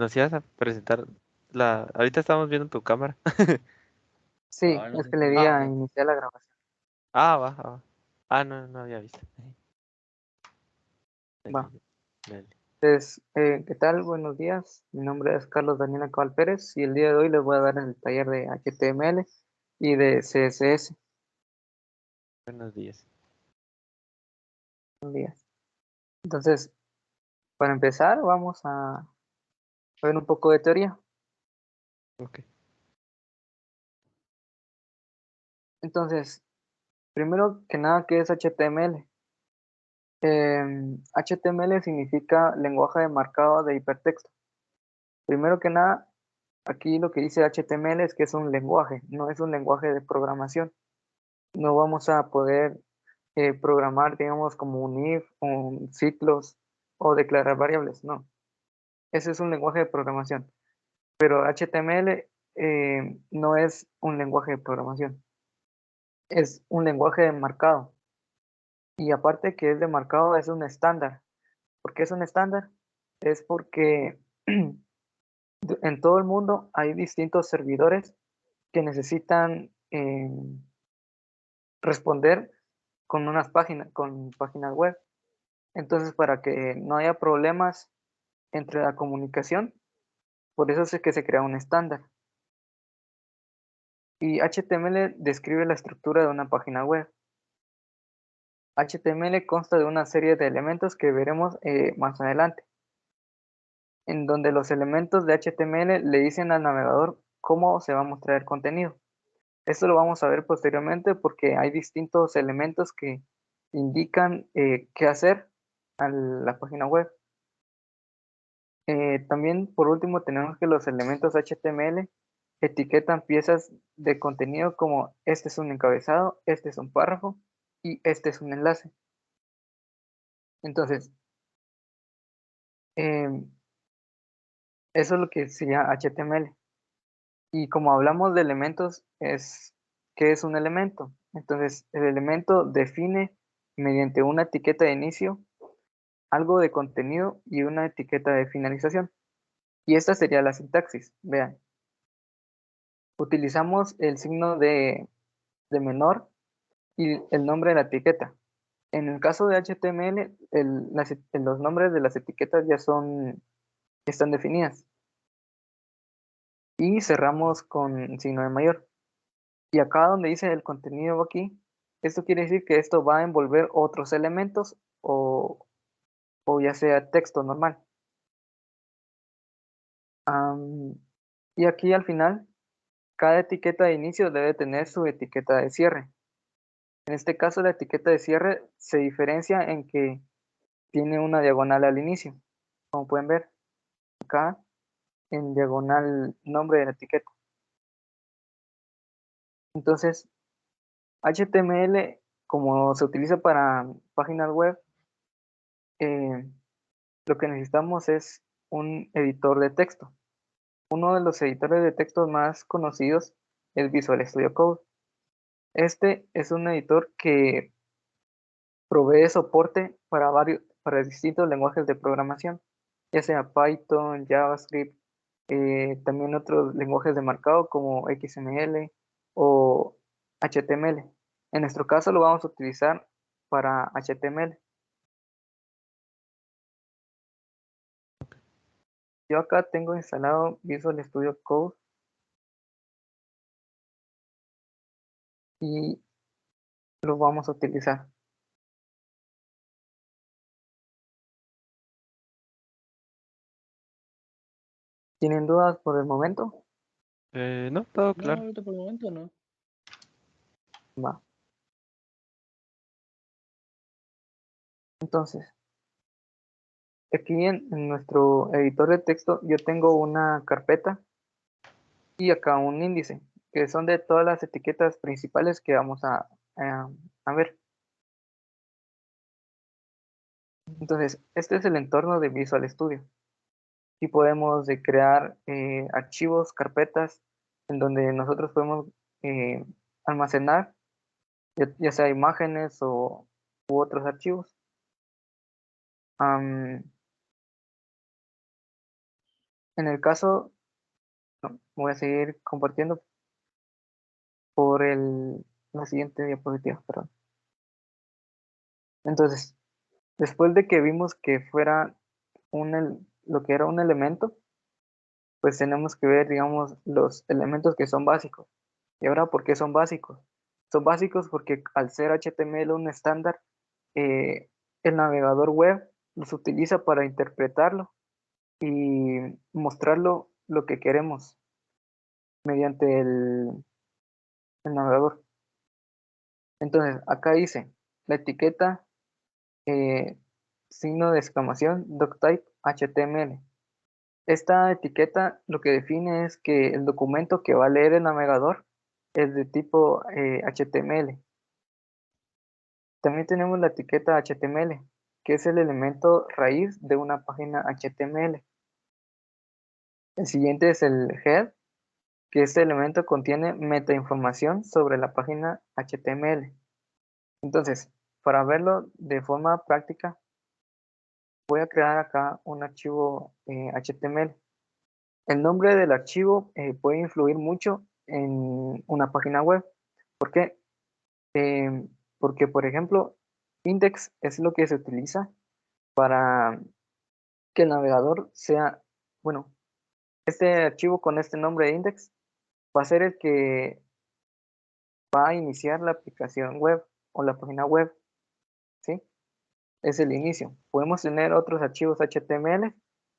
nos ibas a presentar la... Ahorita estamos viendo tu cámara. Sí, Ah, no es sé que le si di Ah, a iniciar la grabación. va, va. Ah, no, no había visto. Va. Dale, dale. Entonces, ¿qué tal? Buenos días. Mi nombre es Carlos Daniel Cabal Pérez y el día de hoy les voy a dar el taller de HTML y de CSS. Buenos días. Buenos días. Entonces, para empezar, vamos a ver un poco de teoría. Ok. Entonces, primero que nada, ¿qué es HTML? HTML significa lenguaje de marcado de hipertexto. Primero que nada, aquí lo que dice HTML es que es un lenguaje, no es un lenguaje de programación. No vamos a poder programar, digamos, como un if, un ciclos o declarar variables, no. Ese es un lenguaje de programación. Pero HTML no es un lenguaje de programación, es un lenguaje de marcado. Y aparte que es de marcado, es un estándar. ¿Por qué es un estándar? Es porque en todo el mundo hay distintos servidores que necesitan responder con páginas web. Entonces, para que no haya problemas entre la comunicación, por eso es que se crea un estándar. Y HTML describe la estructura de una página web. HTML consta de una serie de elementos que veremos más adelante, en donde los elementos de HTML le dicen al navegador cómo se va a mostrar el contenido. Esto lo vamos a ver posteriormente porque hay distintos elementos que indican qué hacer a la página web. También, por último, tenemos que los elementos HTML etiquetan piezas de contenido como este es un encabezado, este es un párrafo y este es un enlace. Entonces, em, eso es lo que sería HTML. Y como hablamos de elementos, ¿qué es un elemento? Entonces, el elemento define mediante una etiqueta de inicio algo de contenido y una etiqueta de finalización. Y esta sería la sintaxis. Vean, utilizamos el signo de menor y el nombre de la etiqueta. En el caso de HTML, los nombres de las etiquetas están definidas. Y cerramos con signo de mayor. Y acá donde dice el contenido aquí, esto quiere decir que esto va a envolver otros elementos o ya sea texto normal. Y aquí al final, cada etiqueta de inicio debe tener su etiqueta de cierre. En este caso, la etiqueta de cierre se diferencia en que tiene una diagonal al inicio. Como pueden ver acá, en diagonal nombre de la etiqueta. Entonces, HTML, como se utiliza para páginas web, eh, lo que necesitamos es un editor de texto. Uno de los editores de texto más conocidos es Visual Studio Code. Este es un editor que provee soporte para distintos lenguajes de programación, ya sea Python, JavaScript, también otros lenguajes de marcado como XML o HTML. En nuestro caso lo vamos a utilizar para HTML. Yo acá tengo instalado Visual Studio Code y lo vamos a utilizar. ¿Tienen dudas por el momento? No, todo no, claro. ahorita por el momento no. Va. Entonces, aquí en nuestro editor de texto yo tengo una carpeta y acá un índice, que son de todas las etiquetas principales que vamos a ver. Entonces, este es el entorno de Visual Studio. Y podemos crear archivos, carpetas, en donde nosotros podemos eh, almacenar, ya sea imágenes u otros archivos. Am, En el caso, no, voy a seguir compartiendo por la siguiente diapositiva, perdón. Entonces, después de que vimos que fuera lo que era un elemento, pues tenemos que ver, digamos, los elementos que son básicos. ¿Y ahora por qué son básicos? Son básicos porque al ser HTML un estándar, eh, el navegador web los utiliza para interpretarlo y mostrarlo lo que queremos mediante el navegador. Entonces, acá dice la etiqueta eh, signo de exclamación doctype HTML. Esta etiqueta lo que define es que el documento que va a leer el navegador es de tipo HTML. También tenemos la etiqueta HTML, que es el elemento raíz de una página HTML. El siguiente es el head, que este elemento contiene metainformación sobre la página HTML. Entonces, para verlo de forma práctica, voy a crear acá un archivo HTML. El nombre del archivo puede influir mucho en una página web. ¿Por qué? Porque, por ejemplo, index es lo que se utiliza para que el navegador sea, bueno, este archivo con este nombre de index va a ser el que va a iniciar la aplicación web o la página web, ¿sí? Es el inicio. Podemos tener otros archivos HTML,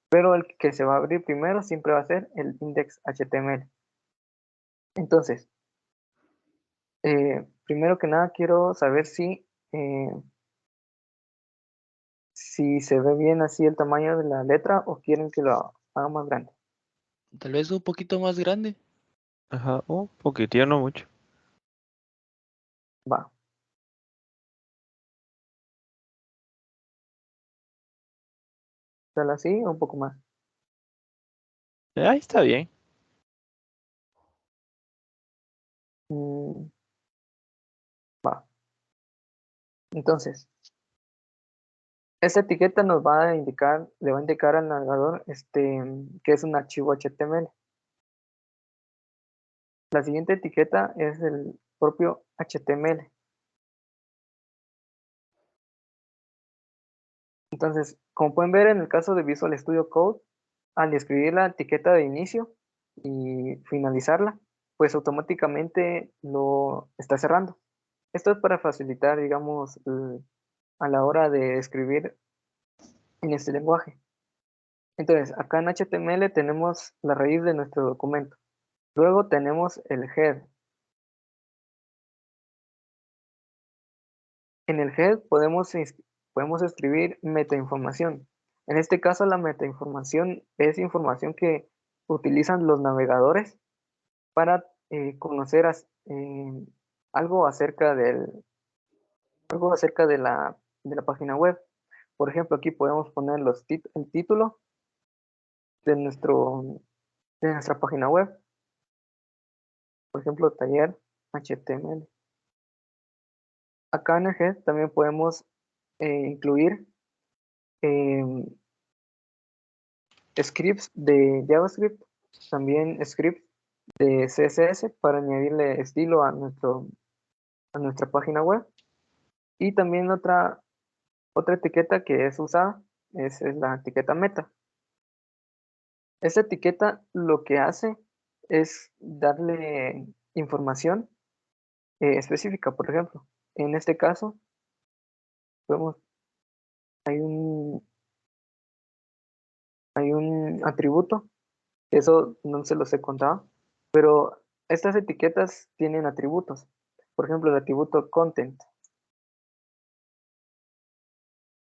pero el que se va a abrir primero siempre va a ser el index HTML. Entonces, primero que nada quiero saber si se ve bien así el tamaño de la letra o quieren que lo haga más grande. Tal vez un poquito más grande. Ajá, un poquitito, no mucho. Va. ¿Sale así o un poco más? Ahí está bien. Mm, va. Entonces, esta etiqueta nos va a indicar, le va a indicar al navegador que es un archivo HTML. La siguiente etiqueta es el propio HTML. Entonces, como pueden ver en el caso de Visual Studio Code, al escribir la etiqueta de inicio y finalizarla, pues automáticamente lo está cerrando. Esto es para facilitar, digamos, a la hora de escribir en este lenguaje. Entonces, acá en HTML tenemos la raíz de nuestro documento. Luego tenemos el head. En el head podemos escribir metainformación. En este caso, la metainformación es información que utilizan los navegadores para conocer algo algo acerca de la página web. Por ejemplo, aquí podemos poner el título de, de nuestra página web. Por ejemplo, taller HTML. Acá en el head también podemos incluir em, scripts de JavaScript, también scripts de CSS para añadirle estilo a a nuestra página web. Y también otra etiqueta que es usada es la etiqueta meta. Esta etiqueta lo que hace es darle información específica. Por ejemplo, en este caso, vemos, hay un, hay un atributo, eso no se los he contado, pero estas etiquetas tienen atributos. Por ejemplo, el atributo content.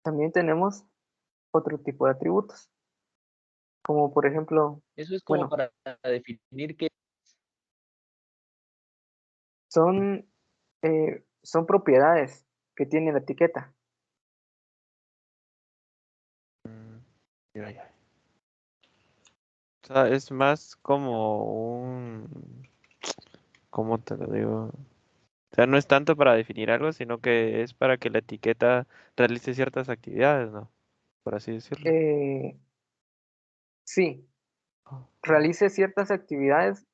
También tenemos otro tipo de atributos, como por ejemplo, Eso es como bueno, para definir qué. son, son propiedades que tiene la etiqueta. Ya, ya. O sea, es más como un, ¿cómo te lo digo? O sea, no es tanto para definir algo, sino que es para que la etiqueta realice ciertas actividades, ¿no? Por así decirlo. Sí, realice ciertas actividades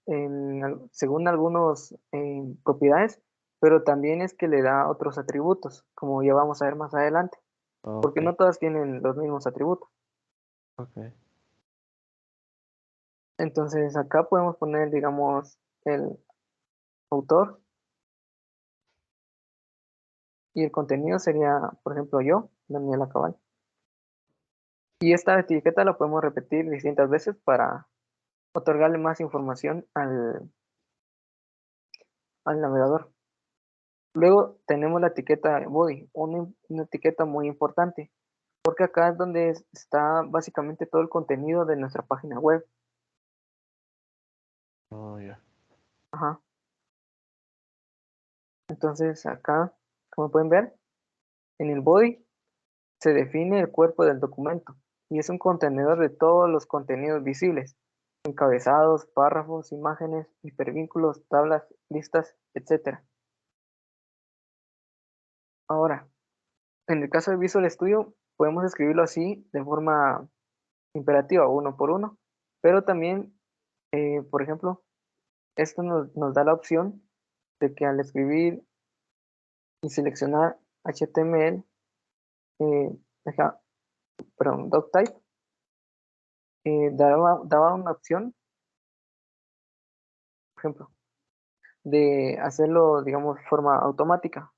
según algunos propiedades, pero también es que le da otros atributos, como ya vamos a ver más adelante, porque Ok, no todas tienen los mismos atributos. ok. Entonces acá podemos poner, digamos, el autor y el contenido sería, por ejemplo, yo, Daniela Cabal. Y esta etiqueta la podemos repetir distintas veces para otorgarle más información al navegador. Luego tenemos la etiqueta body, una etiqueta muy importante, porque acá es donde está básicamente todo el contenido de nuestra página web. Oh, ya. Ajá. Entonces acá, como pueden ver, en el body se define el cuerpo del documento y es un contenedor de todos los contenidos visibles, encabezados, párrafos, imágenes, hipervínculos, tablas, listas, etc. Ahora, en el caso de Visual Studio, podemos escribirlo así de forma imperativa, uno por uno, pero también, por ejemplo, esto nos da la opción de que al escribir y seleccionar HTML, eh, perdón, doctype, daba una opción, por ejemplo, de hacerlo, digamos, de forma automática.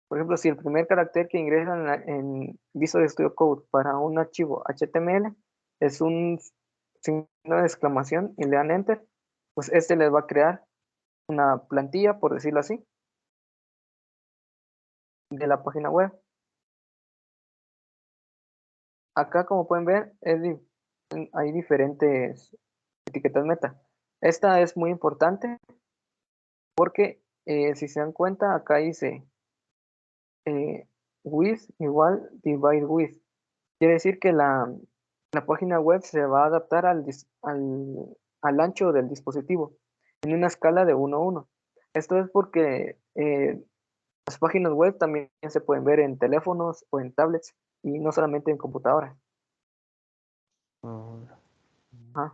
Por ejemplo, si el primer carácter que ingresa en Visual Studio Code para un archivo HTML es un signo de exclamación y le dan Enter, pues este les va a crear una plantilla, por decirlo así, de la página web. Acá, como pueden ver, hay diferentes etiquetas meta. Esta es muy importante porque si se dan cuenta, acá dice with igual divide with. Quiere decir que la página web se va a adaptar al ancho del dispositivo en una escala de 1 a 1. Esto es porque las páginas web también se pueden ver en teléfonos o en tablets y no solamente en computadoras. Oh, Ah,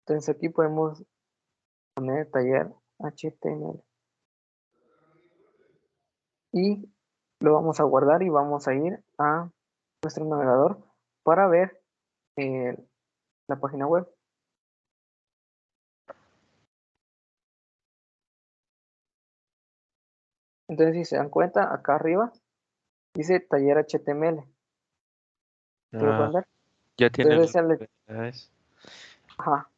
entonces aquí podemos poner taller HTML y lo vamos a guardar y vamos a ir a nuestro navegador para ver eh, la página web. Entonces, si se dan cuenta, acá arriba dice taller HTML. ¿Sí lo ah, pueden ver? ya tiene Entonces, las propiedades. ajá,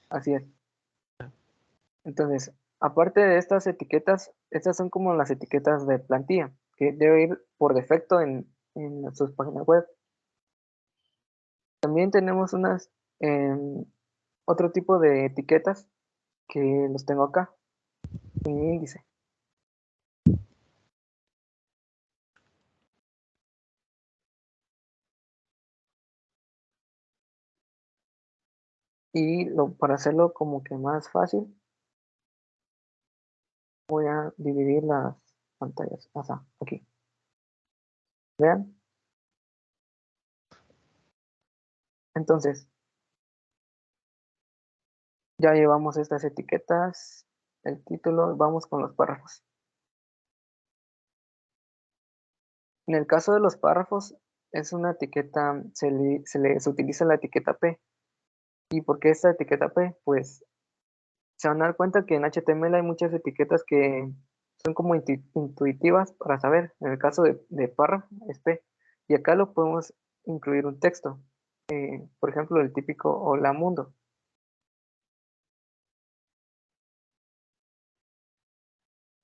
así es. Entonces, aparte de estas etiquetas, estas son como las etiquetas de plantilla, que debe ir por defecto en sus páginas web. También tenemos otro tipo de etiquetas que los tengo acá, en mi índice. Y para hacerlo como que más fácil, voy a dividir las pantallas. Ajá, aquí. Vean. Entonces, ya llevamos estas etiquetas, el título, vamos con los párrafos. En el caso de los párrafos, es una etiqueta, se utiliza la etiqueta P. ¿Y por qué esta etiqueta P? Pues se van a dar cuenta que en HTML hay muchas etiquetas que son como intuitivas para saber. En el caso de párrafo es P. Y acá lo podemos incluir un texto. Por ejemplo, el típico Hola Mundo.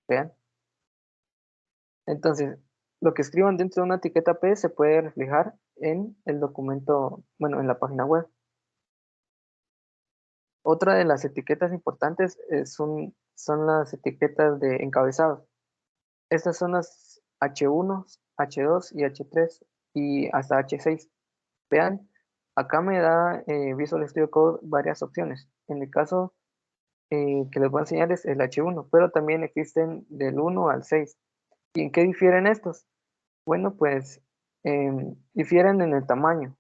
Vean. Entonces, lo que escriban dentro de una etiqueta P se puede reflejar en el documento, bueno, en la página web. Otra de las etiquetas importantes son las etiquetas de encabezado. Estas son las H1, H2 y H3 y hasta H6. Vean, acá me da Visual Studio Code varias opciones. En el caso que les voy a enseñar es el H1, pero también existen del 1 al 6. ¿Y en qué difieren estos? Bueno, pues difieren en el tamaño.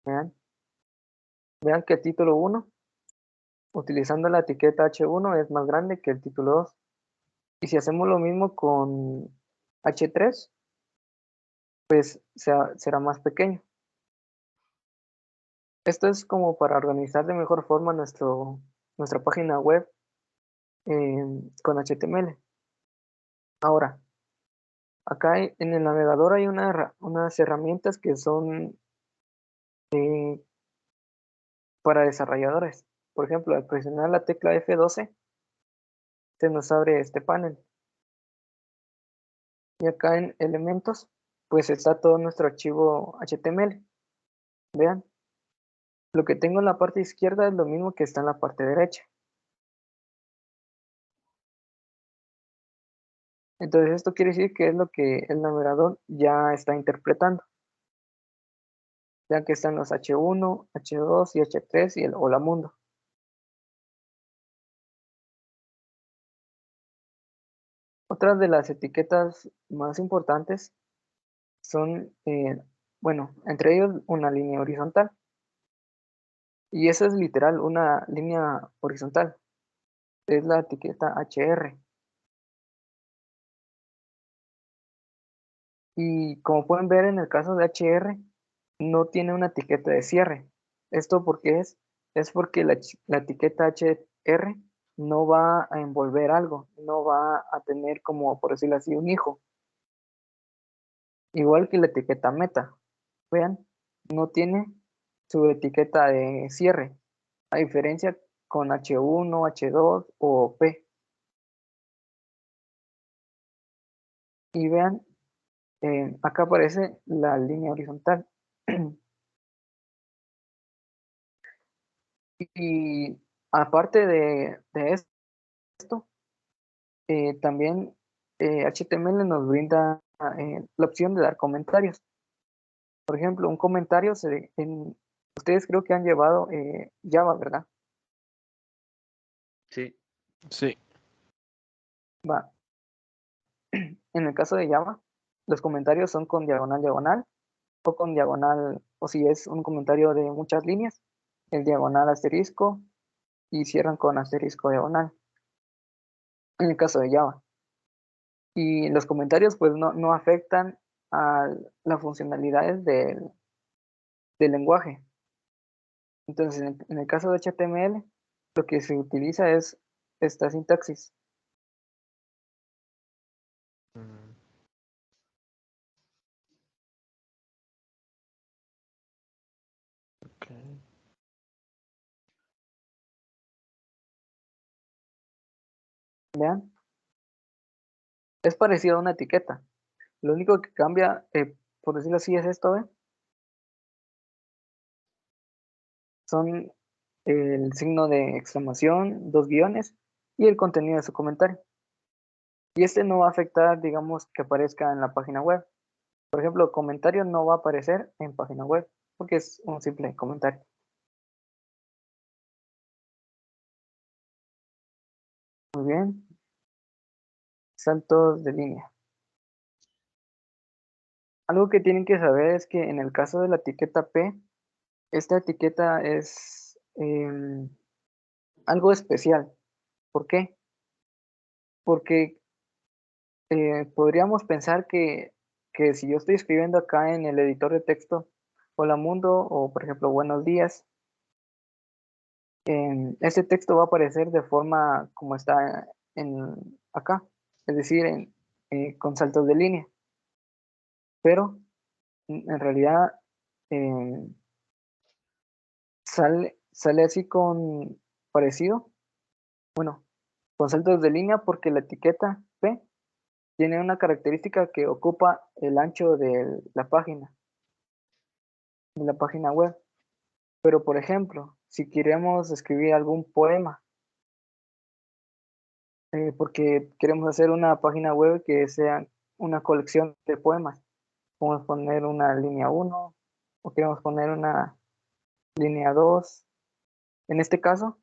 Vean, vean que el título 1, utilizando la etiqueta H1, es más grande que el título 2. Y si hacemos lo mismo con H3, pues será más pequeño. Esto es como para organizar de mejor forma nuestra página web con HTML. Ahora, acá en el navegador hay unas herramientas que son para desarrolladores. Por ejemplo, al presionar la tecla F12, se nos abre este panel. Y acá en elementos, pues está todo nuestro archivo HTML. Vean, lo que tengo en la parte izquierda es lo mismo que está en la parte derecha. Entonces esto quiere decir que es lo que el navegador ya está interpretando. Ya que están los H1, H2 y H3 y el Hola Mundo. Otras de las etiquetas más importantes son, bueno, entre ellos una línea horizontal. Y esa es literal una línea horizontal. Es la etiqueta HR. Y como pueden ver en el caso de HR, no tiene una etiqueta de cierre. ¿Esto por qué es? Es porque la etiqueta HR no va a envolver algo, no va a tener como, por decirlo así, un hijo. Igual que la etiqueta meta. Vean, no tiene su etiqueta de cierre, a diferencia con H1, H2 o P. Y vean, acá aparece la línea horizontal. Y aparte de esto, también HTML nos brinda la opción de dar comentarios. Por ejemplo, un comentario, ustedes creo que han llevado Java, ¿verdad? Sí. Sí. Va. En el caso de Java, los comentarios son con diagonal, diagonal, o con diagonal, o si es un comentario de muchas líneas, el diagonal asterisco, y cierran con asterisco diagonal, en el caso de Java. Y los comentarios pues no afectan a las funcionalidades del lenguaje. Entonces, en el caso de HTML, lo que se utiliza es esta sintaxis. Mm, ok. Vean, es parecido a una etiqueta. Lo único que cambia, por decirlo así, es esto, ¿ven? Son el signo de exclamación, dos guiones y el contenido de su comentario. Y este no va a afectar, digamos, que aparezca en la página web. Por ejemplo, comentario no va a aparecer en página web porque es un simple comentario. Muy bien. Saltos de línea. Algo que tienen que saber es que en el caso de la etiqueta P, esta etiqueta es algo especial. ¿Por qué? Porque podríamos pensar que si yo estoy escribiendo acá en el editor de texto, hola mundo, o por ejemplo, buenos días, ese texto va a aparecer de forma como está acá, es decir, con saltos de línea. Pero en realidad eh, sale así con parecido, bueno, con saltos de línea porque la etiqueta P tiene una característica que ocupa el ancho de la página web. Pero, por ejemplo, si queremos escribir algún poema, porque queremos hacer una página web que sea una colección de poemas, podemos poner una línea 1 o queremos poner una línea 2. En este caso,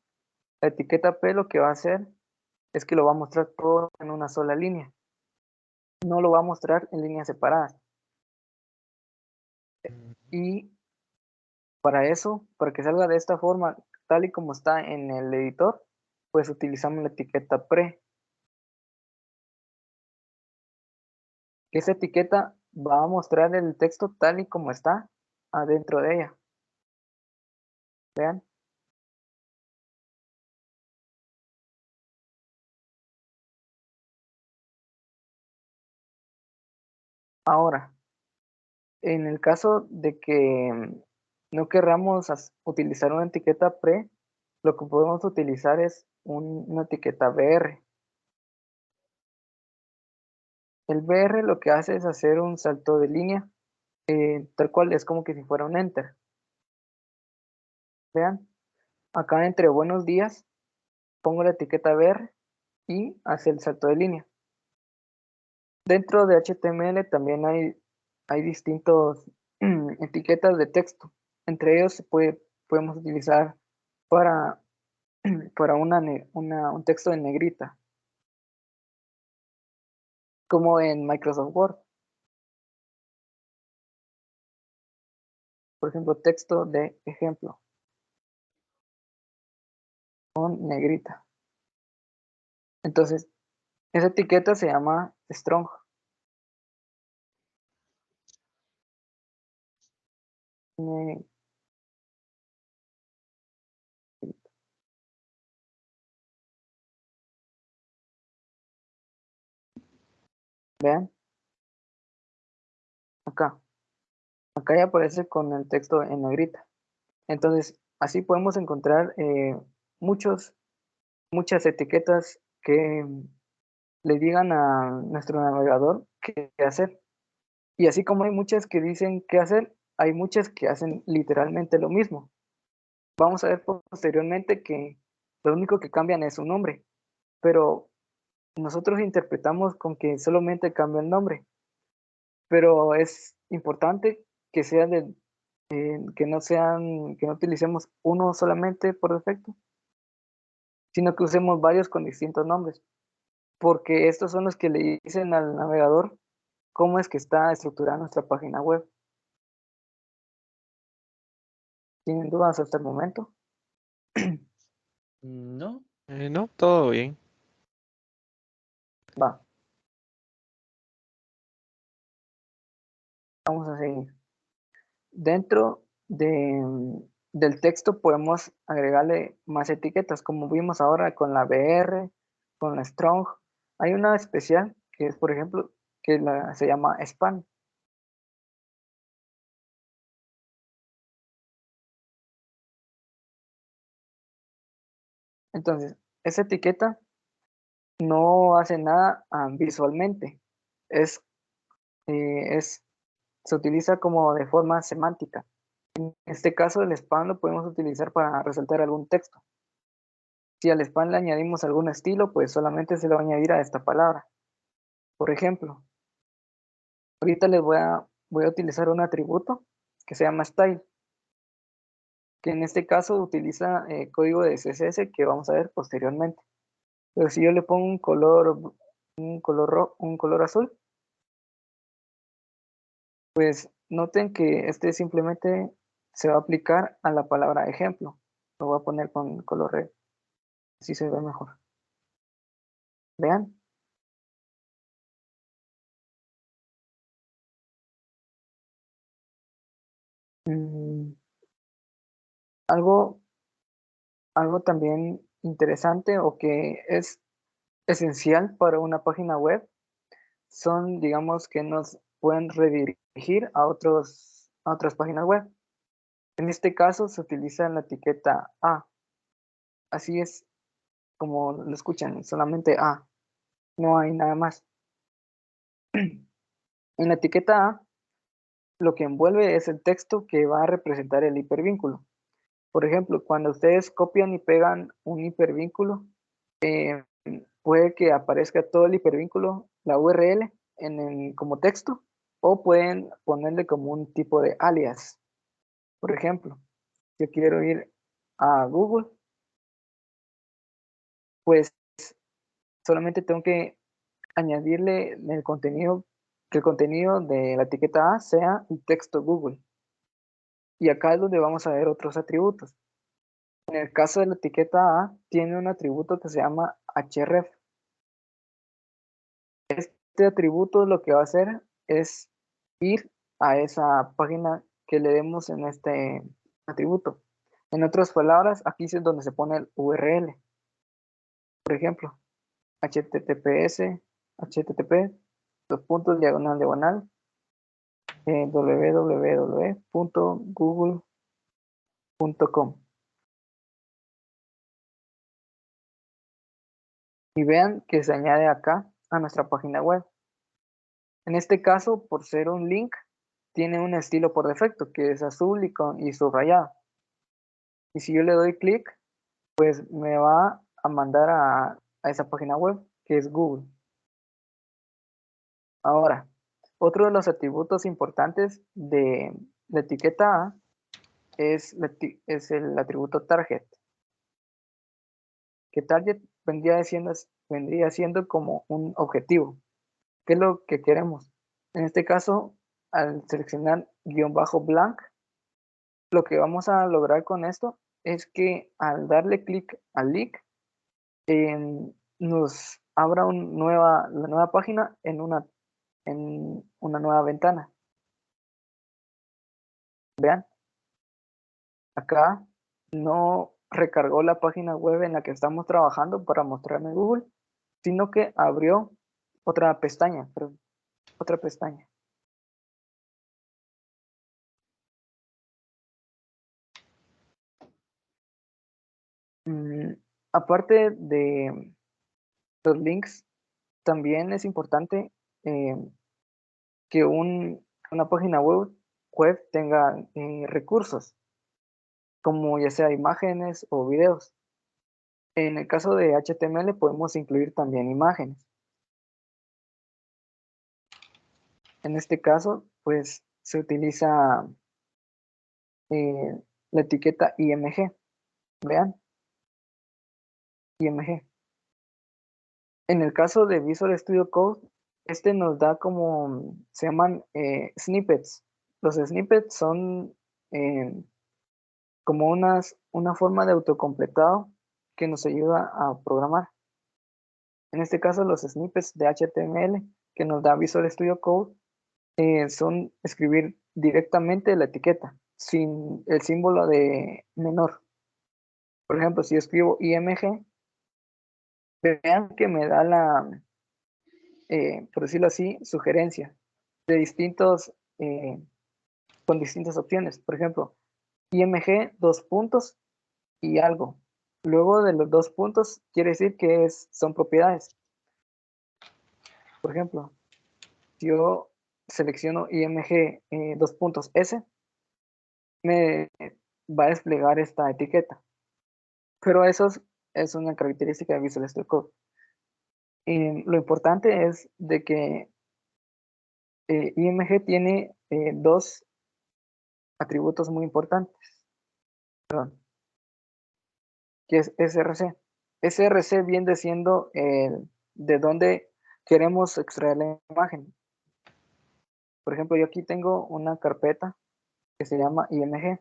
la etiqueta P lo que va a hacer es que lo va a mostrar todo en una sola línea. No lo va a mostrar en líneas separadas. Mm, Y para eso, para que salga de esta forma, tal y como está en el editor, pues utilizamos la etiqueta pre. Esa etiqueta va a mostrar el texto tal y como está adentro de ella. Vean. Ahora, en el caso de que no querramos utilizar una etiqueta pre, lo que podemos utilizar es una etiqueta BR. El BR lo que hace es hacer un salto de línea, tal cual es como que si fuera un enter. Vean, acá entre buenos días pongo la etiqueta BR y hace el salto de línea. Dentro de HTML también hay distintos etiquetas de texto. Entre ellos podemos utilizar para, para un texto en negrita, como en Microsoft Word. Por ejemplo, texto de ejemplo, con negrita. Entonces, esa etiqueta se llama strong. Ne- Vean, acá. Acá ya aparece con el texto en negrita. Entonces, así podemos encontrar muchas etiquetas que le digan a nuestro navegador qué hacer. Y así como hay muchas que dicen qué hacer, hay muchas que hacen literalmente lo mismo. Vamos a ver posteriormente que lo único que cambian es su nombre, pero nosotros interpretamos con que solamente cambia el nombre, pero es importante que sea que no utilicemos uno solamente por defecto, sino que usemos varios con distintos nombres, porque estos son los que le dicen al navegador cómo es que está estructurada nuestra página web. ¿Tienen dudas hasta el momento? No. No, todo bien. Va, vamos a seguir. Dentro del texto podemos agregarle más etiquetas, como vimos ahora con la BR, con la strong. Hay una especial que es, por ejemplo, se llama span. Entonces, esa etiqueta no hace nada visualmente. Es, es, se utiliza como de forma semántica. En este caso, el span lo podemos utilizar para resaltar algún texto. Si al span le añadimos algún estilo, pues solamente se le va a añadir a esta palabra. Por ejemplo, ahorita voy a utilizar un atributo que se llama style, que en este caso utiliza código de CSS que vamos a ver posteriormente. Pero si yo le pongo un color azul, pues noten que este simplemente se va a aplicar a la palabra ejemplo. Lo voy a poner con color red, así se ve mejor. Vean. Mm, algo, algo también interesante o que es esencial para una página web son, digamos, que nos pueden redirigir a otras páginas web. En este caso se utiliza la etiqueta A. Así es como lo escuchan, solamente A. No hay nada más. En la etiqueta A, lo que envuelve es el texto que va a representar el hipervínculo. Por ejemplo, cuando ustedes copian y pegan un hipervínculo, puede que aparezca todo el hipervínculo, la URL, como texto, o pueden ponerle como un tipo de alias. Por ejemplo, yo quiero ir a Google, pues solamente tengo que añadirle que el contenido de la etiqueta A sea el texto Google. Y acá es donde vamos a ver otros atributos. En el caso de la etiqueta A, tiene un atributo que se llama href. Este atributo lo que va a hacer es ir a esa página que le demos en este atributo. En otras palabras, aquí es donde se pone el URL. Por ejemplo, https, http, dos puntos, diagonal, diagonal, www.google.com. Y vean que se añade acá a nuestra página web. En este caso, por ser un link, tiene un estilo por defecto, que es azul y subrayado. Y si yo le doy clic, pues me va a mandar a esa página web, que es Google. Ahora, otro de los atributos importantes de la etiqueta A es el atributo target, que target vendría siendo como un objetivo. ¿Qué es lo que queremos? En este caso, al seleccionar guión bajo blank, lo que vamos a lograr con esto es que al darle clic al link, nos abra la nueva página en una nueva ventana. Vean, acá no recargó la página web en la que estamos trabajando para mostrarme Google, sino que abrió otra pestaña, otra pestaña. Mm, Aparte de los links, también es importante eh, que una página web tenga recursos, como ya sea imágenes o videos. En el caso de HTML podemos incluir también imágenes. En este caso, pues se utiliza la etiqueta IMG. Vean, IMG. En el caso de Visual Studio Code, este nos da como, se llaman snippets. Los snippets son como una forma de autocompletado que nos ayuda a programar. En este caso, los snippets de HTML que nos da Visual Studio Code son escribir directamente la etiqueta, sin el símbolo de menor. Por ejemplo, si yo escribo IMG, vean que me da por decirlo así, sugerencia de con distintas opciones. Por ejemplo, IMG, dos puntos y algo. Luego de los dos puntos, quiere decir que son propiedades. Por ejemplo, si yo selecciono IMG dos puntos S, me va a desplegar esta etiqueta. Pero eso es una característica de Visual Studio Code. Lo importante es de que IMG tiene dos atributos muy importantes, que es SRC. SRC viene siendo de dónde queremos extraer la imagen. Por ejemplo, yo aquí tengo una carpeta que se llama IMG.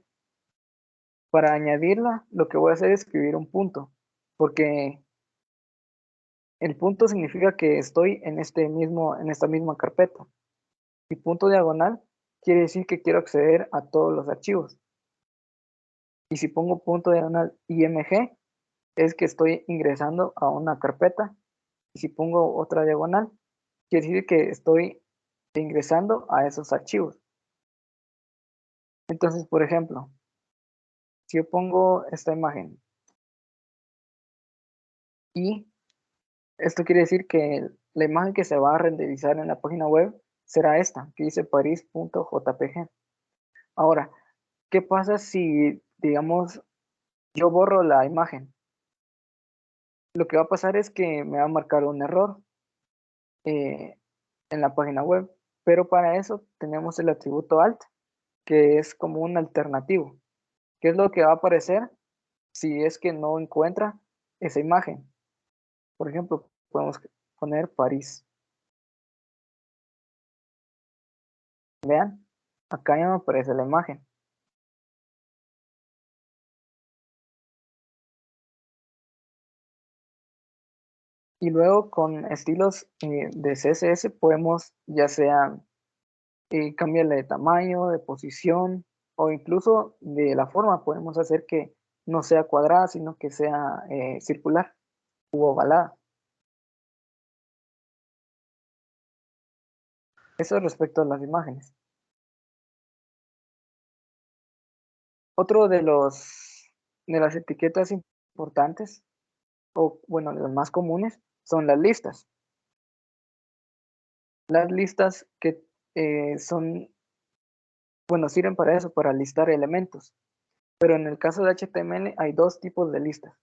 Para añadirla, lo que voy a hacer es escribir un punto, porque el punto significa que estoy en esta misma carpeta. Y punto diagonal quiere decir que quiero acceder a todos los archivos. Y si pongo punto diagonal IMG, es que estoy ingresando a una carpeta. Y si pongo otra diagonal, quiere decir que estoy ingresando a esos archivos. Entonces, por ejemplo, si yo pongo esta imagen y esto quiere decir que la imagen que se va a renderizar en la página web será esta, que dice paris.jpg. Ahora, ¿qué pasa si, digamos, yo borro la imagen? Lo que va a pasar es que me va a marcar un error eh, en la página web, pero para eso tenemos el atributo alt, que es como un alternativo. ¿Qué es lo que va a aparecer si es que no encuentra esa imagen? Por ejemplo, podemos poner París. Vean, acá ya me aparece la imagen. Y luego con estilos de CSS podemos ya sea cambiarle de tamaño, de posición o incluso de la forma. Podemos hacer que no sea cuadrada, sino que sea circular u ovalada. Eso respecto a las imágenes. Otro de las etiquetas importantes, o bueno, las más comunes, son las listas. Las listas que son, bueno, sirven para eso, para listar elementos. Pero en el caso de HTML hay dos tipos de listas.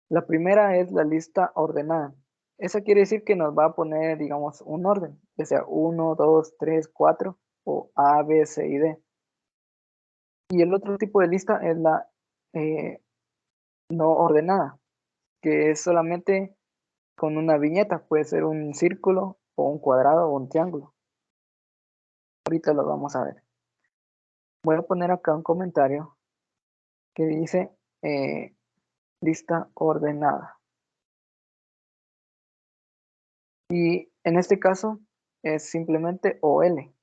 La primera es la lista ordenada. Esa quiere decir que nos va a poner, digamos, un orden, ya sea 1, 2, 3, 4 o A, B, C y D. Y el otro tipo de lista es la no ordenada, que es solamente con una viñeta, puede ser un círculo o un cuadrado o un triángulo. Ahorita lo vamos a ver. Voy a poner acá un comentario que dice lista ordenada. Y en este caso es simplemente OL.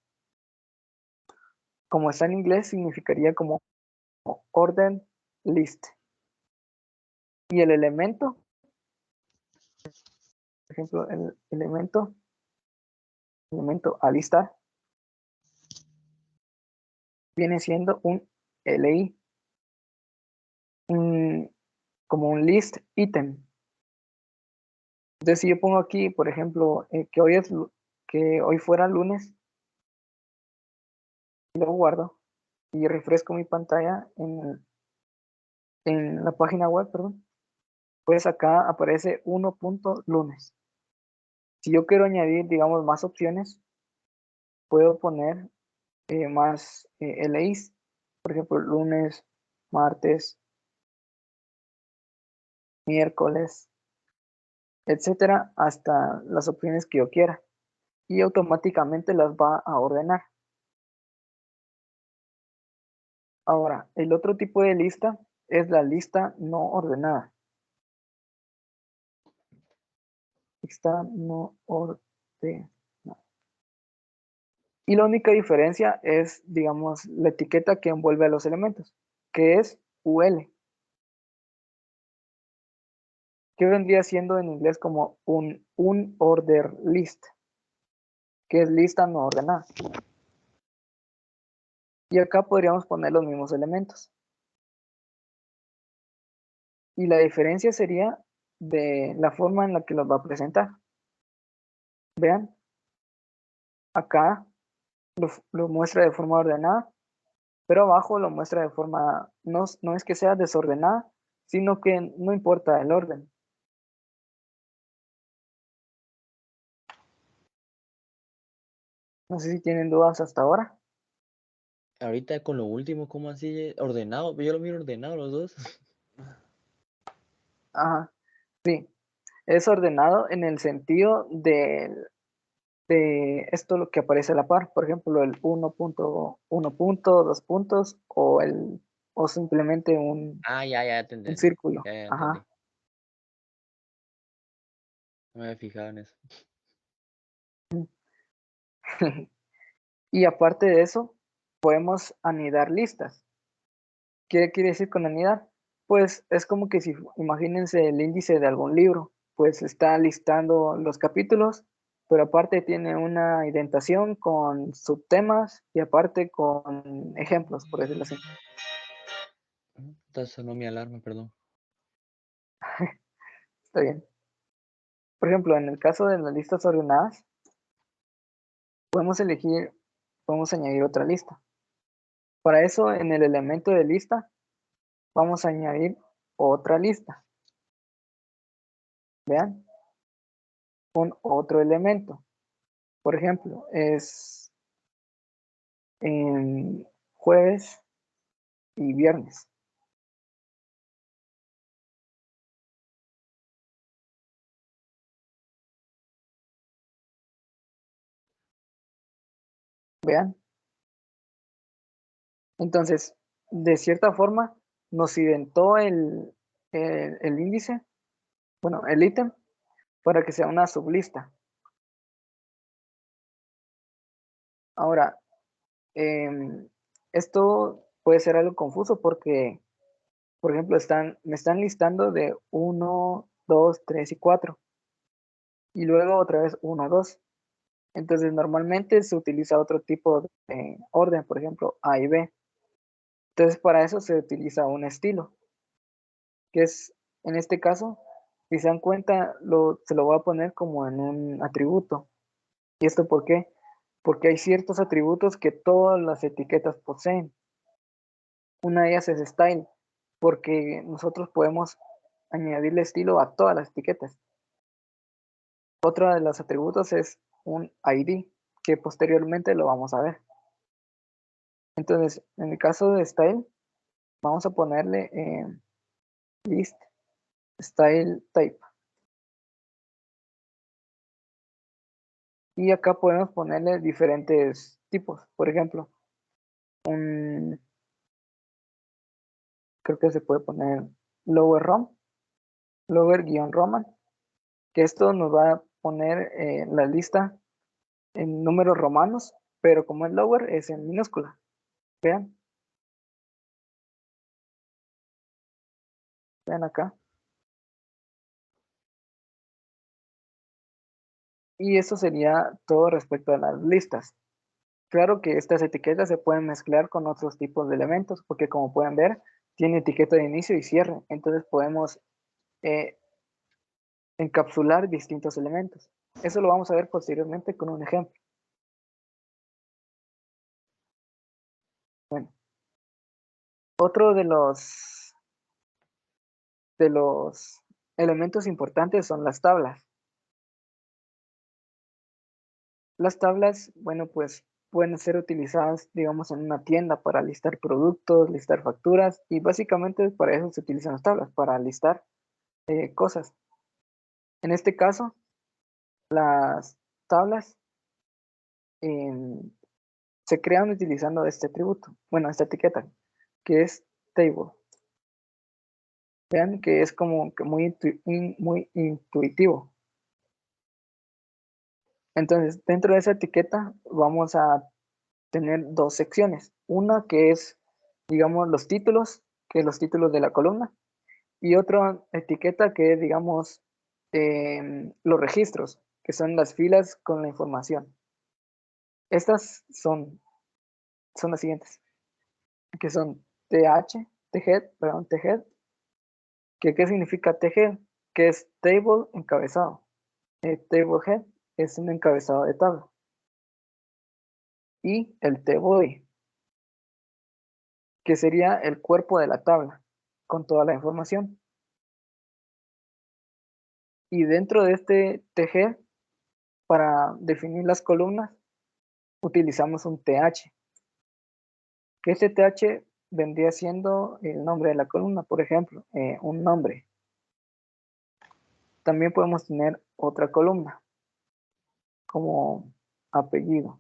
Como está en inglés, significaría como order list. Y el elemento, por ejemplo, el elemento a listar, viene siendo un LI, como un list item. Entonces, si yo pongo aquí, por ejemplo, que hoy fuera lunes, y lo guardo y refresco mi pantalla en la página web, perdón, pues acá aparece 1.lunes. Si yo quiero añadir, digamos, más opciones, puedo poner más LIs, por ejemplo, lunes, martes, miércoles, etcétera, hasta las opciones que yo quiera. Y automáticamente las va a ordenar. Ahora, el otro tipo de lista es la lista no ordenada. Lista no ordenada. Y la única diferencia es, digamos, la etiqueta que envuelve a los elementos, que es UL, que vendría siendo en inglés como un order list, que es lista no ordenada. Y acá podríamos poner los mismos elementos. Y la diferencia sería de la forma en la que los va a presentar. Vean, acá lo muestra de forma ordenada, pero abajo lo muestra de forma, no es que sea desordenada, sino que no importa el orden. No sé si tienen dudas hasta ahora. Ahorita con lo último, ¿cómo así? Ordenado, yo lo miro ordenado los dos. Ajá, sí. Es ordenado en el sentido de esto lo que aparece a la par. Por ejemplo, el 1.1 punto, 2 puntos o simplemente Ah, ya te un entendí. círculo. Ya entendí. Ajá. No me había fijado en eso. Y aparte de eso, podemos anidar listas. ¿Qué quiere decir con anidar? Pues es como que si imagínense el índice de algún libro, pues está listando los capítulos, pero aparte tiene una indentación con subtemas y aparte con ejemplos, por decirlo así. Entonces sonó mi alarma, perdón. Está bien. Por ejemplo, en el caso de las listas ordenadas, podemos añadir otra lista. Para eso, en el elemento de lista, vamos a añadir otra lista. Vean, un otro elemento. Por ejemplo, es en jueves y viernes. Vean. Entonces, de cierta forma, nos identó el índice, bueno, el ítem, para que sea una sublista. Ahora, esto puede ser algo confuso porque, por ejemplo, me están listando de 1, 2, 3 y 4. Y luego otra vez 1, 2. Entonces, normalmente se utiliza otro tipo de orden, por ejemplo, A y B. Entonces, para eso se utiliza un estilo, que es, en este caso, si se dan cuenta, se lo voy a poner como en un atributo. ¿Y esto por qué? Porque hay ciertos atributos que todas las etiquetas poseen. Una de ellas es style, porque nosotros podemos añadirle estilo a todas las etiquetas. Otro de los atributos es un ID, que posteriormente lo vamos a ver. Entonces, en el caso de style, vamos a ponerle list style type. Y acá podemos ponerle diferentes tipos. Por ejemplo, creo que se puede poner lower rom, lower-roman, que esto nos va a poner la lista en números romanos, pero como es lower es en minúscula. Vean acá. Y eso sería todo respecto a las listas. Claro que estas etiquetas se pueden mezclar con otros tipos de elementos, porque como pueden ver, tiene etiqueta de inicio y cierre. Entonces podemos eh, encapsular distintos elementos. Eso lo vamos a ver posteriormente con un ejemplo. Bueno, otro de los elementos importantes son las tablas. Las tablas, bueno, pues pueden ser utilizadas, digamos, en una tienda para listar productos, listar facturas y básicamente para eso se utilizan las tablas, para listar cosas. En este caso, las tablas se crean utilizando este atributo, bueno, esta etiqueta, que es table. Vean que es como que muy intuitivo. Entonces, dentro de esa etiqueta vamos a tener dos secciones. Una que es, digamos, los títulos, que es los títulos de la columna, y otra etiqueta que es, digamos, los registros, que son las filas con la información. Estas son las siguientes, que son THEAD, que ¿qué significa TG? Que es table encabezado. Table head es un encabezado de tabla. Y el T-body, que sería el cuerpo de la tabla, con toda la información. Y dentro de este TG, para definir las columnas, utilizamos un TH, que este TH vendría siendo el nombre de la columna, por ejemplo, un nombre. También podemos tener otra columna, como apellido,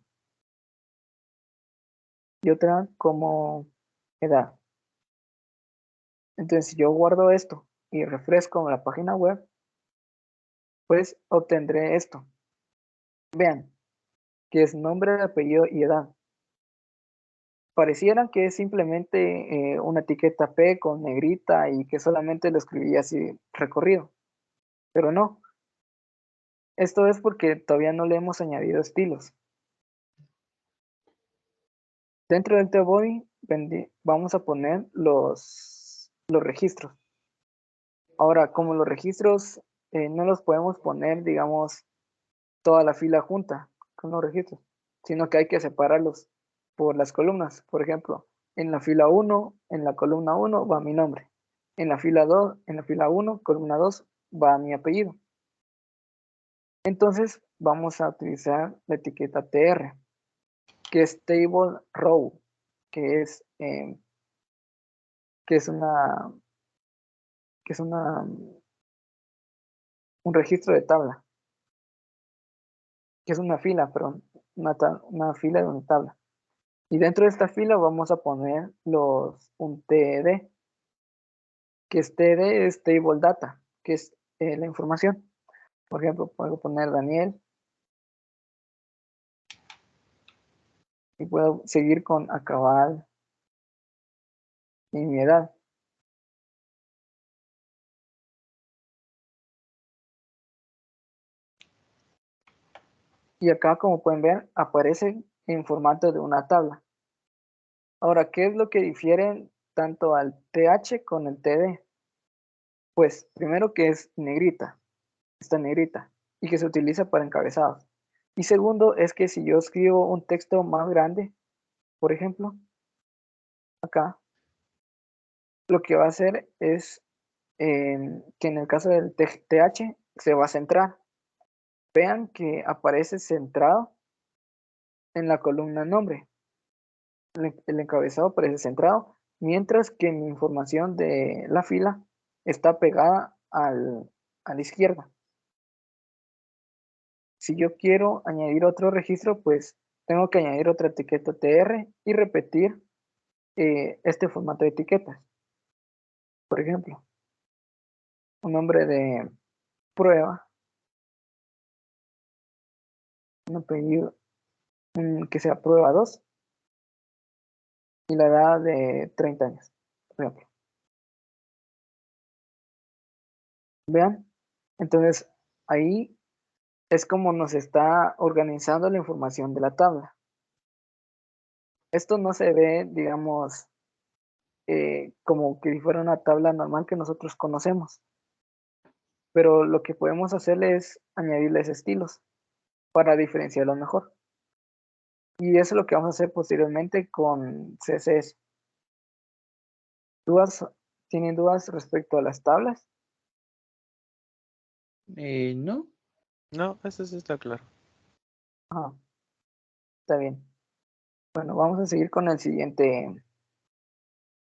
y otra como edad. Entonces, si yo guardo esto y refresco la página web, pues obtendré esto. Vean, que es nombre, apellido y edad. Pareciera que es simplemente una etiqueta P con negrita y que solamente lo escribí así recorrido, pero no. Esto es porque todavía no le hemos añadido estilos. Dentro del T-body vamos a poner los registros. Ahora, como los registros no los podemos poner, digamos, toda la fila junta con los registros, sino que hay que separarlos por las columnas. Por ejemplo, en la fila 1, en la columna 1 va mi nombre. En la fila 2, en la fila 1, columna 2 va mi apellido. Entonces vamos a utilizar la etiqueta TR, que es Table Row, que es, que es una que es un registro de tabla, que es una fila, perdón, una fila de una tabla. Y dentro de esta fila vamos a poner un TD, que es TD es Table Data, que es la información. Por ejemplo, puedo poner Daniel y puedo seguir con acabar y mi edad. Y acá, como pueden ver, aparece en formato de una tabla. Ahora, ¿qué es lo que difiere tanto al TH con el TD? Pues primero que es negrita, está negrita, y que se utiliza para encabezados. Y segundo es que si yo escribo un texto más grande, por ejemplo, acá, lo que va a hacer es que en el caso del TH se va a centrar. Vean que aparece centrado en la columna nombre. El encabezado aparece centrado, mientras que mi información de la fila está pegada a la izquierda. Si yo quiero añadir otro registro, pues tengo que añadir otra etiqueta TR y repetir este formato de etiquetas. Por ejemplo, un nombre de prueba, un apellido que sea prueba 2 y la edad de 30 años, por ejemplo. Vean, entonces ahí es como nos está organizando la información de la tabla. Esto no se ve, digamos, como que si fuera una tabla normal que nosotros conocemos, pero lo que podemos hacer es añadirles estilos para diferenciarlo mejor. Y eso es lo que vamos a hacer posteriormente con CSS. ¿Tienen dudas respecto a las tablas? No. No, eso sí está claro. Ah, está bien. Bueno, vamos a seguir con con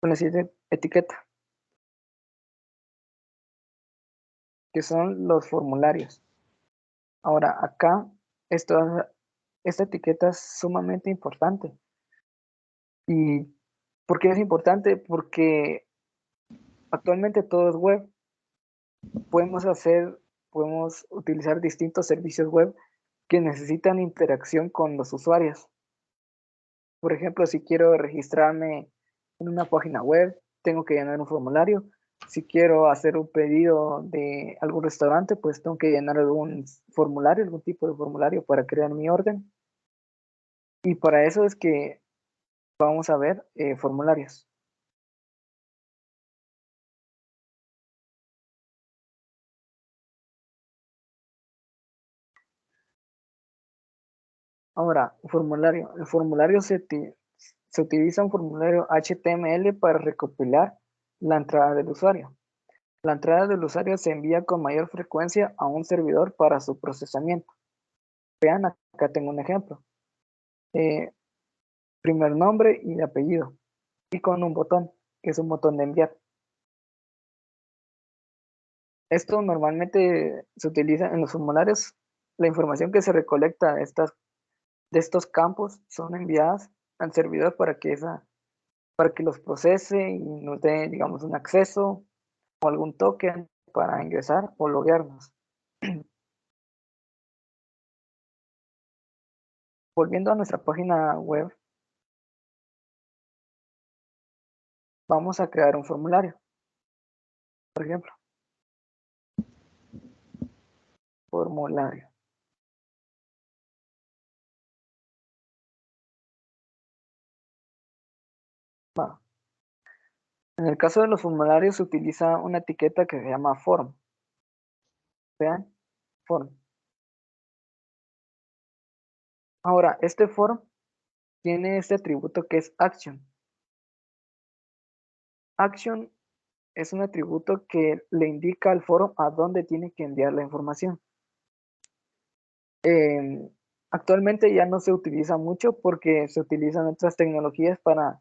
la siguiente etiqueta, que son los formularios. Ahora, acá, esta etiqueta es sumamente importante. ¿Y por qué es importante? Porque actualmente todo es web. Podemos utilizar distintos servicios web que necesitan interacción con los usuarios. Por ejemplo, si quiero registrarme en una página web, tengo que llenar un formulario. Si quiero hacer un pedido de algún restaurante, pues tengo que llenar algún formulario, algún tipo de formulario para crear mi orden. Y para eso es que vamos a ver formularios. Ahora, formulario. El formulario se utiliza un formulario HTML para recopilar la entrada del usuario. La entrada del usuario se envía con mayor frecuencia a un servidor para su procesamiento. Vean, acá tengo un ejemplo. Primer nombre y apellido. Y con un botón, que es un botón de enviar. Esto normalmente se utiliza en los formularios. La información que se recolecta de estos campos son enviadas al servidor para que los procese y nos dé, digamos, un acceso o algún token para ingresar o loguearnos. Volviendo a nuestra página web, vamos a crear un formulario. Por ejemplo, formulario. Va. En el caso de los formularios se utiliza una etiqueta que se llama form. Vean, form. Ahora, este form tiene este atributo que es action. Action es un atributo que le indica al foro a dónde tiene que enviar la información. Actualmente ya no se utiliza mucho porque se utilizan otras tecnologías para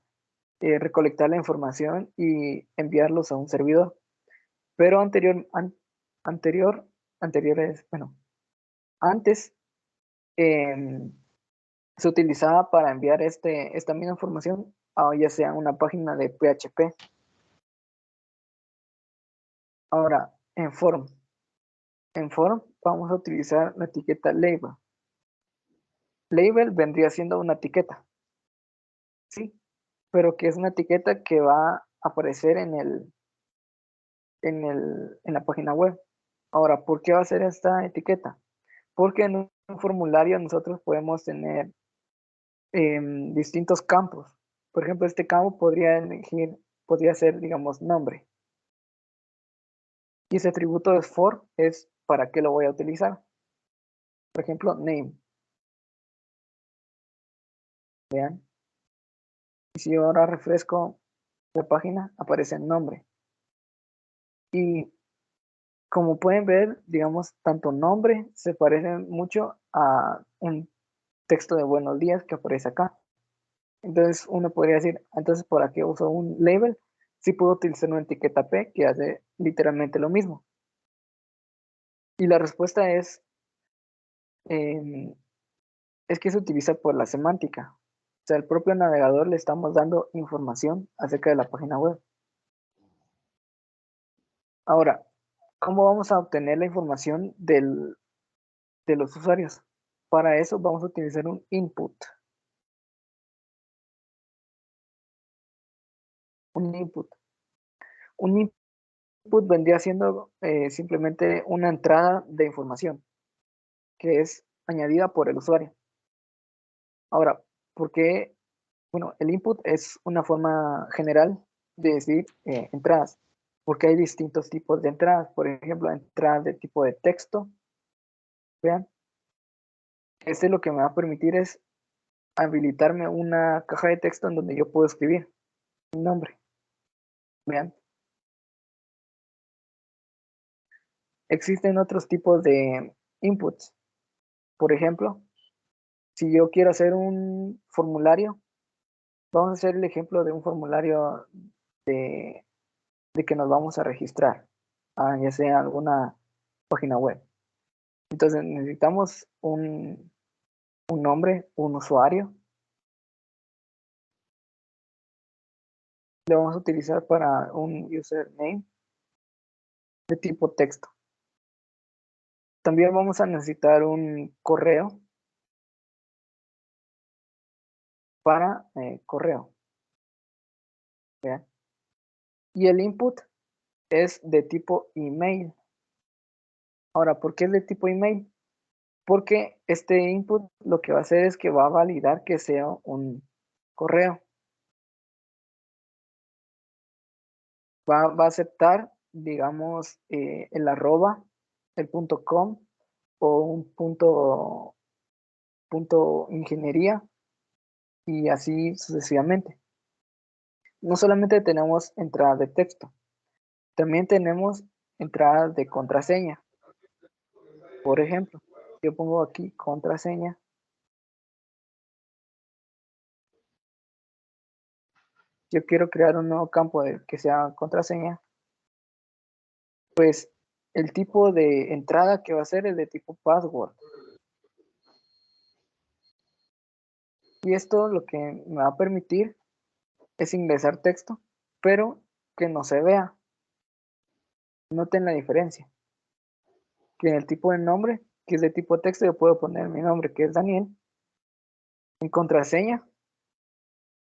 recolectar la información y enviarlos a un servidor. Pero antes se utilizaba para enviar esta misma información a ya sea una página de PHP. Ahora, en form vamos a utilizar la etiqueta label. Label vendría siendo una etiqueta, ¿sí? Pero que es una etiqueta que va a aparecer en la página web. Ahora, ¿por qué va a ser esta etiqueta? Porque en un formulario nosotros podemos tener distintos campos. Por ejemplo, este campo podría ser, digamos, nombre. Y ese atributo de for es para qué lo voy a utilizar. Por ejemplo, name. Vean. Y si yo ahora refresco la página, aparece el nombre. Y como pueden ver, digamos, tanto nombre se parece mucho a un texto de buenos días que aparece acá. Entonces uno podría decir, entonces ¿para qué uso un label? Si puedo utilizar una etiqueta P que hace literalmente lo mismo. Y la respuesta em, es que se utiliza por la semántica. O sea, al propio navegador le estamos dando información acerca de la página web. Ahora, ¿cómo vamos a obtener la información de los usuarios? Para eso vamos a utilizar un input. Un input. Un input vendría siendo simplemente una entrada de información que es añadida por el usuario. Ahora, ¿por qué? Bueno, el input es una forma general de decir entradas, porque hay distintos tipos de entradas. Por ejemplo, entradas de tipo de texto. Vean, este lo que me va a permitir es habilitarme una caja de texto en donde yo puedo escribir mi nombre. Vean, existen otros tipos de inputs. Por ejemplo, si yo quiero hacer un formulario, vamos a hacer el ejemplo de un formulario de, de que nos vamos a registrar, ya sea alguna página web. Entonces necesitamos un nombre, un usuario. Le vamos a utilizar para un username de tipo texto. También vamos a necesitar un correo para correo. ¿Vean? Y el input es de tipo email. Ahora, ¿por qué es de tipo email? Porque este input lo que va a hacer es que va a validar que sea un correo. Va a aceptar, digamos, el arroba, el .com o un punto ingeniería y así sucesivamente. No solamente tenemos entrada de texto, también tenemos entrada de contraseña. Por ejemplo, yo pongo aquí contraseña. Yo quiero crear un nuevo campo que sea contraseña. Pues el tipo de entrada que va a ser es de tipo password. Y esto lo que me va a permitir es ingresar texto, pero que no se vea. Noten la diferencia. Que en el tipo de nombre, que es de tipo texto, yo puedo poner mi nombre, que es Daniel. En contraseña,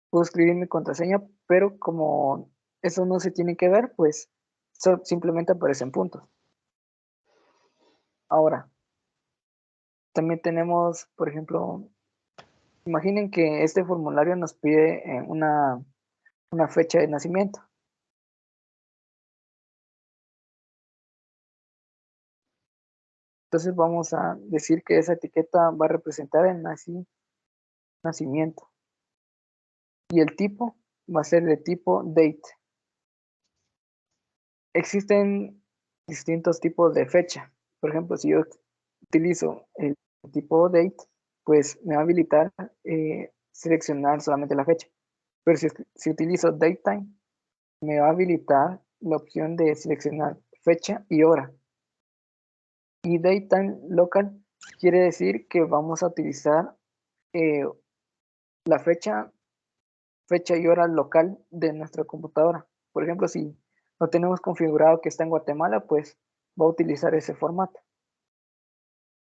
puedo escribir mi contraseña, pero como eso no se tiene que ver, pues simplemente aparecen puntos. Ahora, también tenemos, por ejemplo, imaginen que este formulario nos pide una fecha de nacimiento. Entonces vamos a decir que esa etiqueta va a representar el nacimiento. Y el tipo va a ser de tipo date. Existen distintos tipos de fecha. Por ejemplo, si yo utilizo el tipo date, pues me va a habilitar seleccionar solamente la fecha. Pero si utilizo datetime, me va a habilitar la opción de seleccionar fecha y hora. Y datetime local quiere decir que vamos a utilizar eh, la fecha y hora local de nuestra computadora. Por ejemplo, si no tenemos configurado que está en Guatemala, pues va a utilizar ese formato.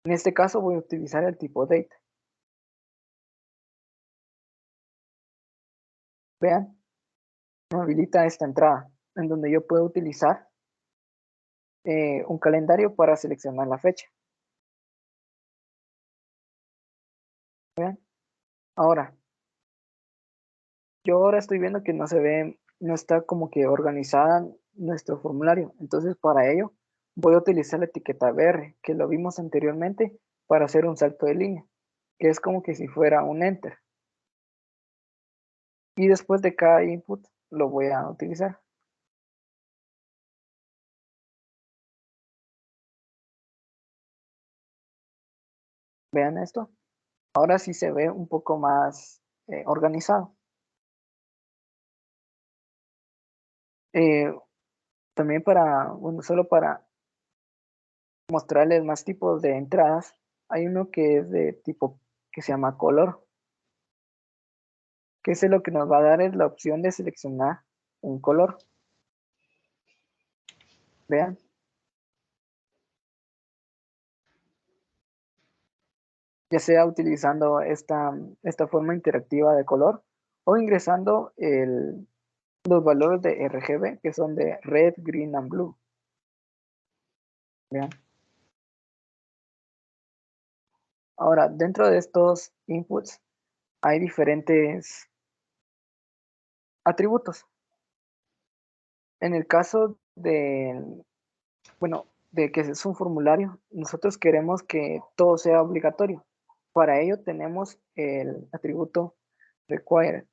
En este caso voy a utilizar el tipo date. Vean, me habilita esta entrada en donde yo puedo utilizar un calendario para seleccionar la fecha. Vean, ahora, yo ahora estoy viendo que no se ve, no está como que organizada nuestro formulario. Entonces, para ello, voy a utilizar la etiqueta BR, que lo vimos anteriormente, para hacer un salto de línea, que es como que si fuera un enter. Y después de cada input lo voy a utilizar. Vean esto. Ahora sí se ve un poco más organizado. También bueno, solo para mostrarles más tipos de entradas, hay uno que es de tipo que se llama color, que ese lo que nos va a dar es la opción de seleccionar un color. Vean, ya sea utilizando esta forma interactiva de color o ingresando los valores de RGB, que son de red, green and blue. Vean. Ahora, dentro de estos inputs hay diferentes atributos. En el caso bueno, de que es un formulario, nosotros queremos que todo sea obligatorio. Para ello tenemos el atributo required.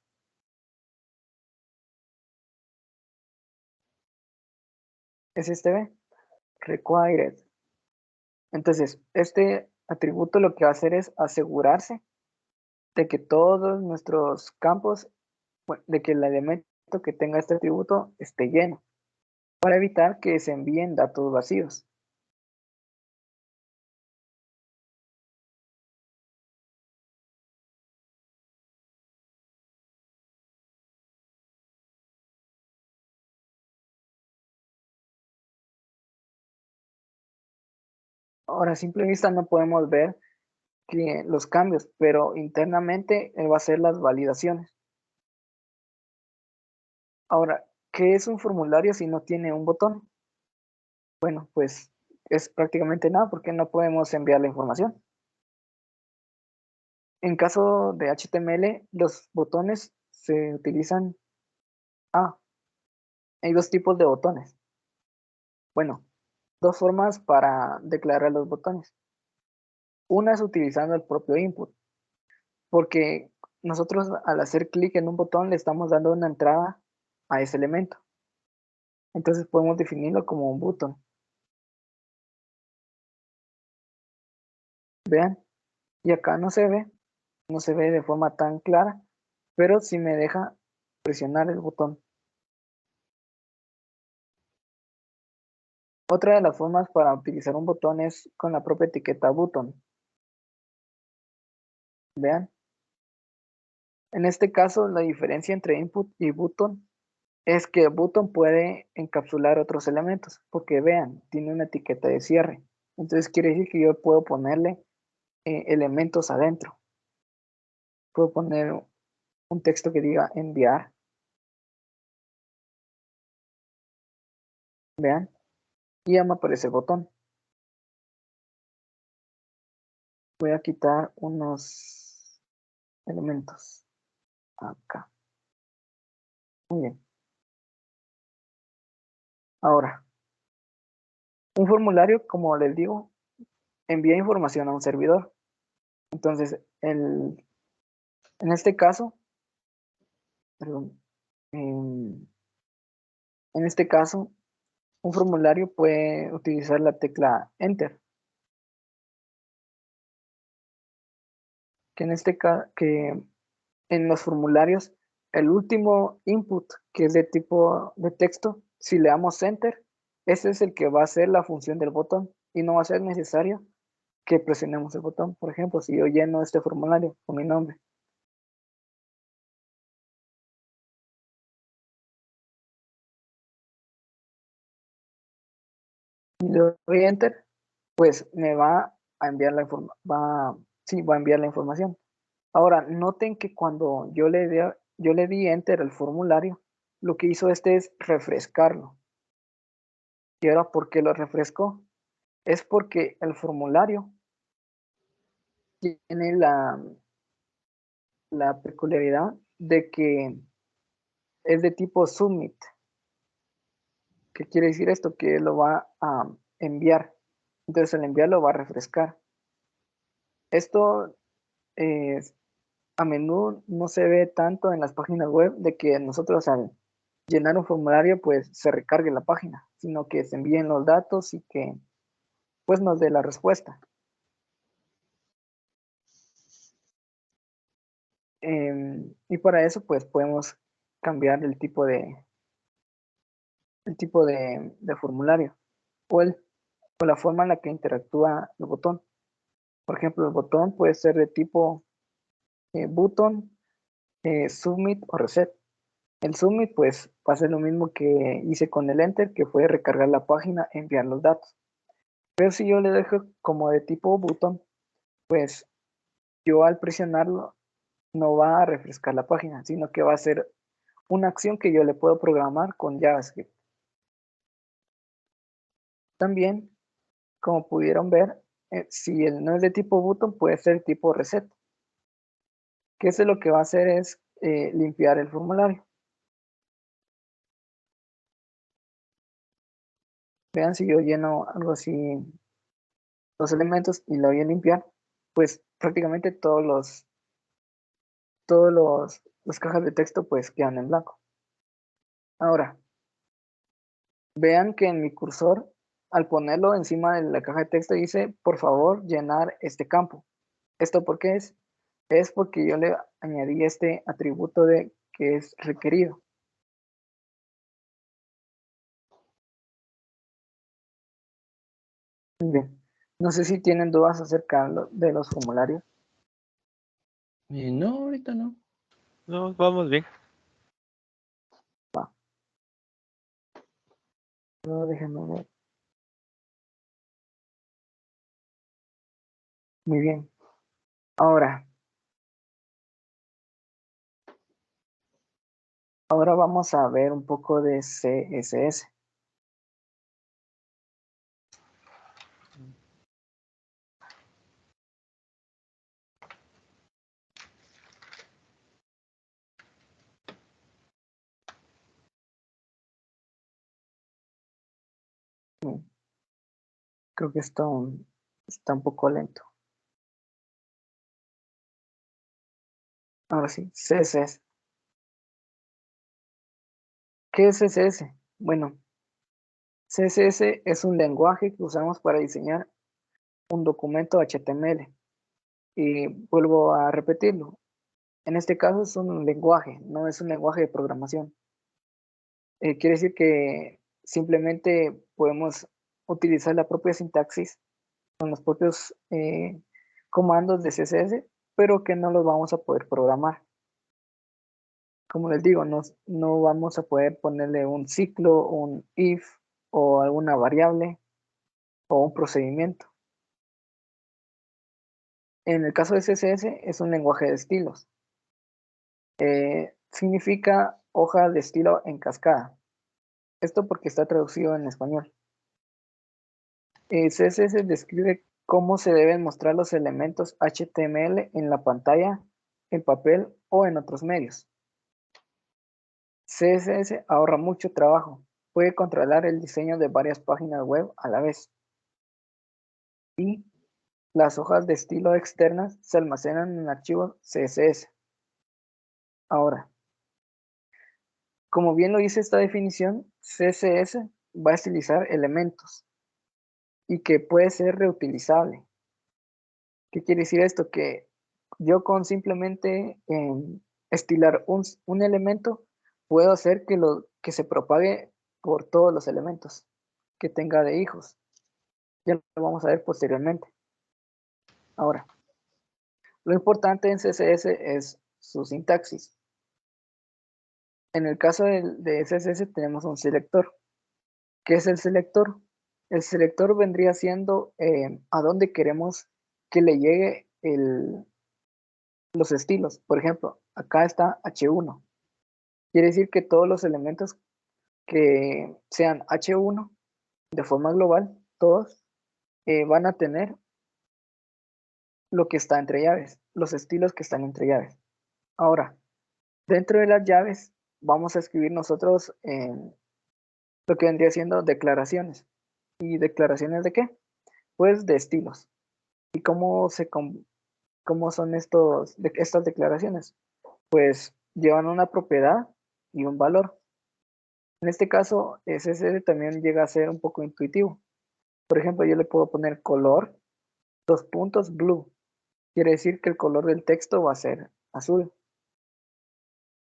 Es este, ¿ve? Required. Entonces, este atributo lo que va a hacer es asegurarse de que todos nuestros campos, bueno, de que el elemento que tenga este atributo esté lleno, para evitar que se envíen datos vacíos. Ahora, a simple vista no podemos ver que los cambios, pero internamente él va a hacer las validaciones. Ahora, ¿qué es un formulario si no tiene un botón? Bueno, pues es prácticamente nada porque no podemos enviar la información. En caso de HTML, los botones se utilizan. Hay dos tipos de botones. Bueno, dos formas para declarar los botones. Una es utilizando el propio input, porque nosotros al hacer clic en un botón le estamos dando una entrada a ese elemento. Entonces podemos definirlo como un botón. Vean, y acá no se ve de forma tan clara, pero sí me deja presionar el botón. Otra de las formas para utilizar un botón es con la propia etiqueta button. Vean, en este caso la diferencia entre input y button es que button puede encapsular otros elementos, porque vean, tiene una etiqueta de cierre. Entonces quiere decir que yo puedo ponerle elementos adentro. Puedo poner un texto que diga enviar. Vean, y ya me aparece el botón. Voy a quitar unos elementos acá. Muy bien. Ahora, un formulario, como les digo, envía información a un servidor. Entonces, en este caso, perdón, en este caso, un formulario puede utilizar la tecla Enter, que en este caso, que en los formularios, el último input, que es de tipo de texto, si le damos Enter, ese es el que va a hacer la función del botón y no va a ser necesario que presionemos el botón. Por ejemplo, si yo lleno este formulario con mi nombre y le doy Enter, pues me va a enviar la va a enviar la información. Ahora, noten que cuando yo le di enter al formulario, lo que hizo este es refrescarlo. ¿Y ahora por qué lo refrescó? Es porque el formulario tiene la peculiaridad de que es de tipo submit. ¿Qué quiere decir esto? Que lo va a enviar. Entonces al enviar lo va a refrescar. Esto a menudo no se ve tanto en las páginas web de que nosotros al llenar un formulario pues se recargue la página, sino que se envíen los datos y que pues nos dé la respuesta. Y para eso pues podemos cambiar el tipo de formulario o la forma en la que interactúa el botón. Por ejemplo, el botón puede ser de tipo button, submit o reset. El submit pues va a ser lo mismo que hice con el enter, que fue recargar la página, enviar los datos. Pero si yo le dejo como de tipo button, pues yo al presionarlo no va a refrescar la página, sino que va a ser una acción que yo le puedo programar con JavaScript. También, como pudieron ver, si no es de tipo button, puede ser tipo reset. Que eso lo que va a hacer es limpiar el formulario. Vean, si yo lleno algo así, los elementos y lo voy a limpiar, pues prácticamente las cajas de texto pues quedan en blanco. Ahora, vean que en mi cursor, al ponerlo encima de la caja de texto, dice, por favor, llenar este campo. ¿Esto por qué es? Es porque yo le añadí este atributo de que es requerido. Bien. No sé si tienen dudas acerca de los formularios. No, ahorita no. No, vamos bien. No, déjenme ver. Muy bien. Ahora vamos a ver un poco de CSS. Creo que esto está un poco lento. Ahora sí, CSS. ¿Qué es CSS? Bueno, CSS es un lenguaje que usamos para diseñar un documento HTML. Y vuelvo a repetirlo. En este caso es un lenguaje, no es un lenguaje de programación. Quiere decir que simplemente podemos utilizar la propia sintaxis con los propios comandos de CSS, pero que no los vamos a poder programar. Como les digo, no vamos a poder ponerle un ciclo, un if o alguna variable o un procedimiento. En el caso de CSS es un lenguaje de estilos. Significa hoja de estilo en cascada. Esto porque está traducido en español. CSS describe cómo se deben mostrar los elementos HTML en la pantalla, en papel o en otros medios. CSS ahorra mucho trabajo. Puede controlar el diseño de varias páginas web a la vez. Y las hojas de estilo externas se almacenan en archivos CSS. Ahora, como bien lo dice esta definición, CSS va a estilizar elementos y que puede ser reutilizable. ¿Qué quiere decir esto? Que yo con simplemente estilar un elemento, puedo hacer que se propague por todos los elementos que tenga de hijos. Ya lo vamos a ver posteriormente. Ahora, lo importante en CSS es su sintaxis. En el caso de CSS tenemos un selector. ¿Qué es el selector? El selector vendría siendo a dónde queremos que le llegue los estilos. Por ejemplo, acá está H1. Quiere decir que todos los elementos que sean H1 de forma global, todos van a tener lo que está entre llaves, los estilos que están entre llaves. Ahora, dentro de las llaves vamos a escribir nosotros lo que vendría siendo declaraciones. ¿Y declaraciones de qué? Pues de estilos. ¿Y cómo son estas declaraciones? Pues llevan una propiedad y un valor. En este caso, SSL también llega a ser un poco intuitivo. Por ejemplo, yo le puedo poner color, blue. Quiere decir que el color del texto va a ser azul.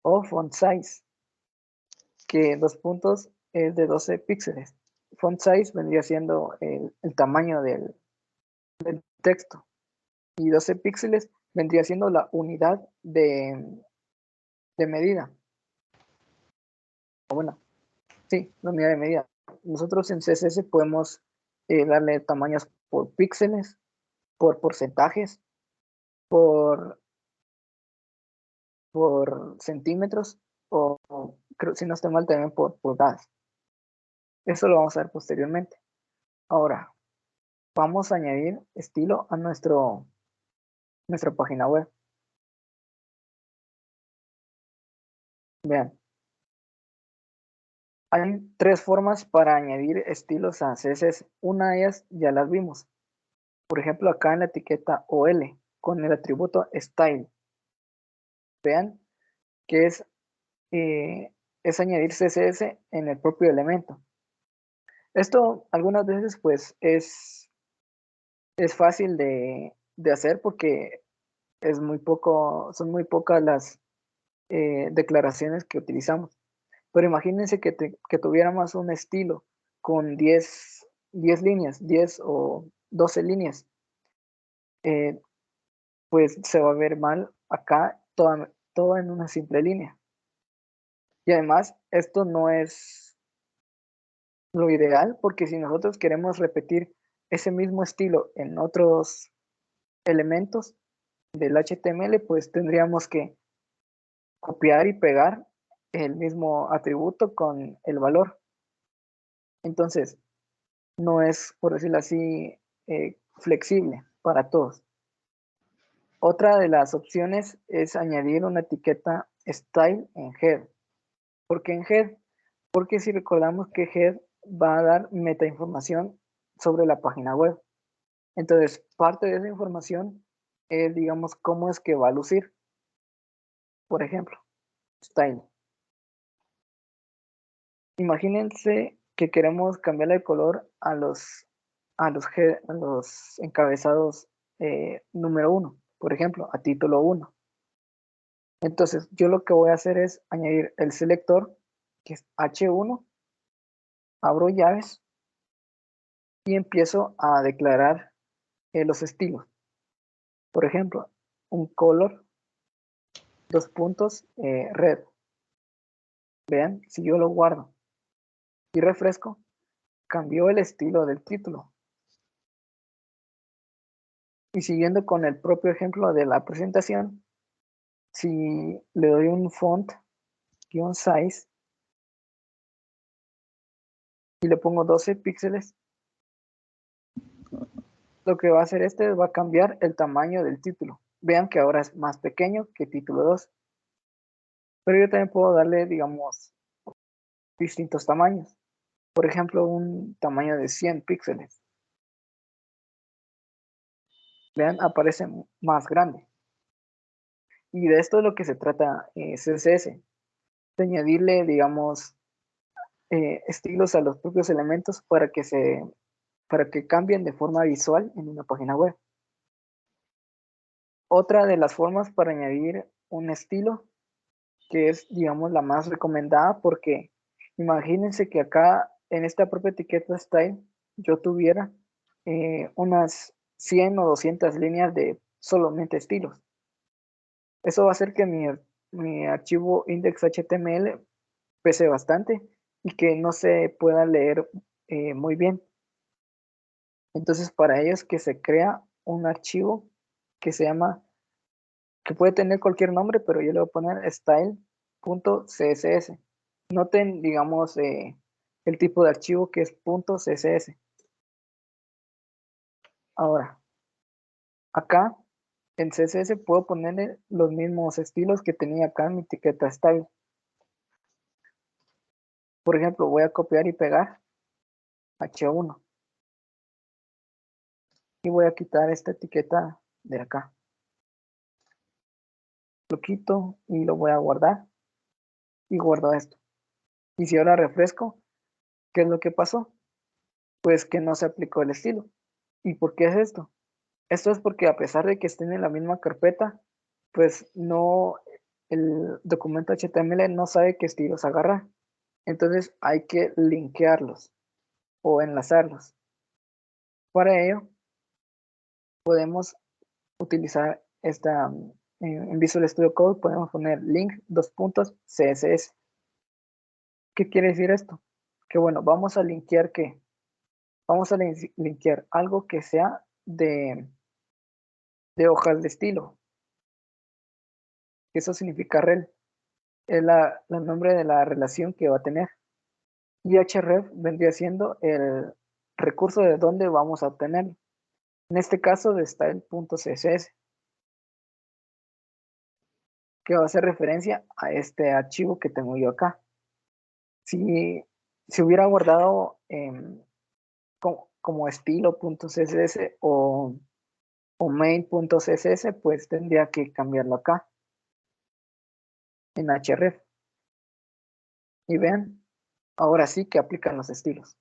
O font size, que es de 12 píxeles. Font size vendría siendo el tamaño del texto. Y 12 píxeles vendría siendo la unidad de medida. O bueno, sí, la unidad de medida. Nosotros en CSS podemos darle tamaños por píxeles, por porcentajes, por centímetros o si no estoy mal también por pulgadas. Eso lo vamos a ver posteriormente. Ahora, vamos a añadir estilo a nuestra página web. Vean, hay 3 formas para añadir estilos a CSS. Una de ellas ya las vimos. Por ejemplo, acá en la etiqueta OL con el atributo style. Vean que es añadir CSS en el propio elemento. Esto algunas veces pues es fácil de hacer porque son muy pocas las declaraciones que utilizamos. Pero imagínense que tuviéramos un estilo con 10 líneas, 10 o 12 líneas. Pues se va a ver mal acá todo en una simple línea. Y además, esto no es lo ideal, porque si nosotros queremos repetir ese mismo estilo en otros elementos del HTML, pues tendríamos que copiar y pegar el mismo atributo con el valor. Entonces, no es, por decirlo así, flexible para todos. Otra de las opciones es añadir una etiqueta style en head. ¿Por qué en head? Porque si recordamos que head va a dar metainformación sobre la página web. Entonces, parte de esa información es, digamos, cómo es que va a lucir. Por ejemplo, style. Imagínense que queremos cambiarle el color a los encabezados número 1, por ejemplo, a título 1. Entonces, yo lo que voy a hacer es añadir el selector, que es H1, abro llaves y empiezo a declarar los estilos. Por ejemplo, un color, red. Vean, si yo lo guardo y refresco, cambió el estilo del título. Y siguiendo con el propio ejemplo de la presentación, si le doy un font size y le pongo 12 píxeles, lo que va a hacer va a cambiar el tamaño del título. Vean que ahora es más pequeño que título 2. Pero yo también puedo darle, digamos, distintos tamaños. Por ejemplo, un tamaño de 100 píxeles. Vean, aparece más grande. Y de esto es lo que se trata CSS. De añadirle, digamos, estilos a los propios elementos para que cambien de forma visual en una página web. Otra de las formas para añadir un estilo, que es, digamos, la más recomendada, porque imagínense que acá en esta propia etiqueta style yo tuviera unas 100 o 200 líneas de solamente estilos. Eso va a hacer que mi archivo index.html pese bastante y que no se pueda leer muy bien. Entonces, para ello es que se crea un archivo que se llama, que puede tener cualquier nombre, pero yo le voy a poner style.css. Noten, digamos, el tipo de archivo que es .css. Ahora, acá en CSS puedo ponerle los mismos estilos que tenía acá en mi etiqueta style. Por ejemplo, voy a copiar y pegar H1 y voy a quitar esta etiqueta de acá. Lo quito y lo voy a guardar y guardo esto. Y si ahora refresco, ¿qué es lo que pasó? Pues que no se aplicó el estilo. ¿Y por qué es esto? Esto es porque a pesar de que estén en la misma carpeta, pues no, el documento HTML no sabe qué estilos agarrar. Entonces hay que linkearlos o enlazarlos. Para ello podemos utilizar esta, en Visual Studio Code podemos poner link CSS. ¿Qué quiere decir esto? Que bueno, vamos a linkear ¿qué? Vamos a linkear algo que sea de hojas de estilo. Eso significa rel. Es el nombre de la relación que va a tener. Y href vendría siendo el recurso de donde vamos a obtenerlo. En este caso de style.css, que va a hacer referencia a este archivo que tengo yo acá. Si hubiera guardado como estilo.css o main.css, pues tendría que cambiarlo acá en href. Y vean, ahora sí que aplican los estilos.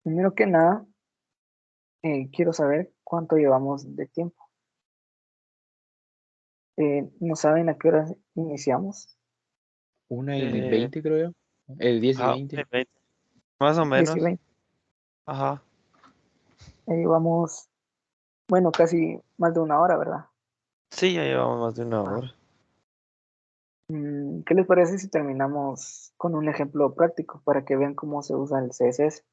Primero que nada, quiero saber cuánto llevamos de tiempo. ¿No saben a qué hora iniciamos? 1:20 creo yo. 10:20. 20, más o 10 y menos. 20. Ajá. Llevamos, bueno, casi más de una hora, ¿verdad? Sí, ya llevamos más de una Ah, hora. ¿Qué les parece si terminamos con un ejemplo práctico para que vean cómo se usa el CSS?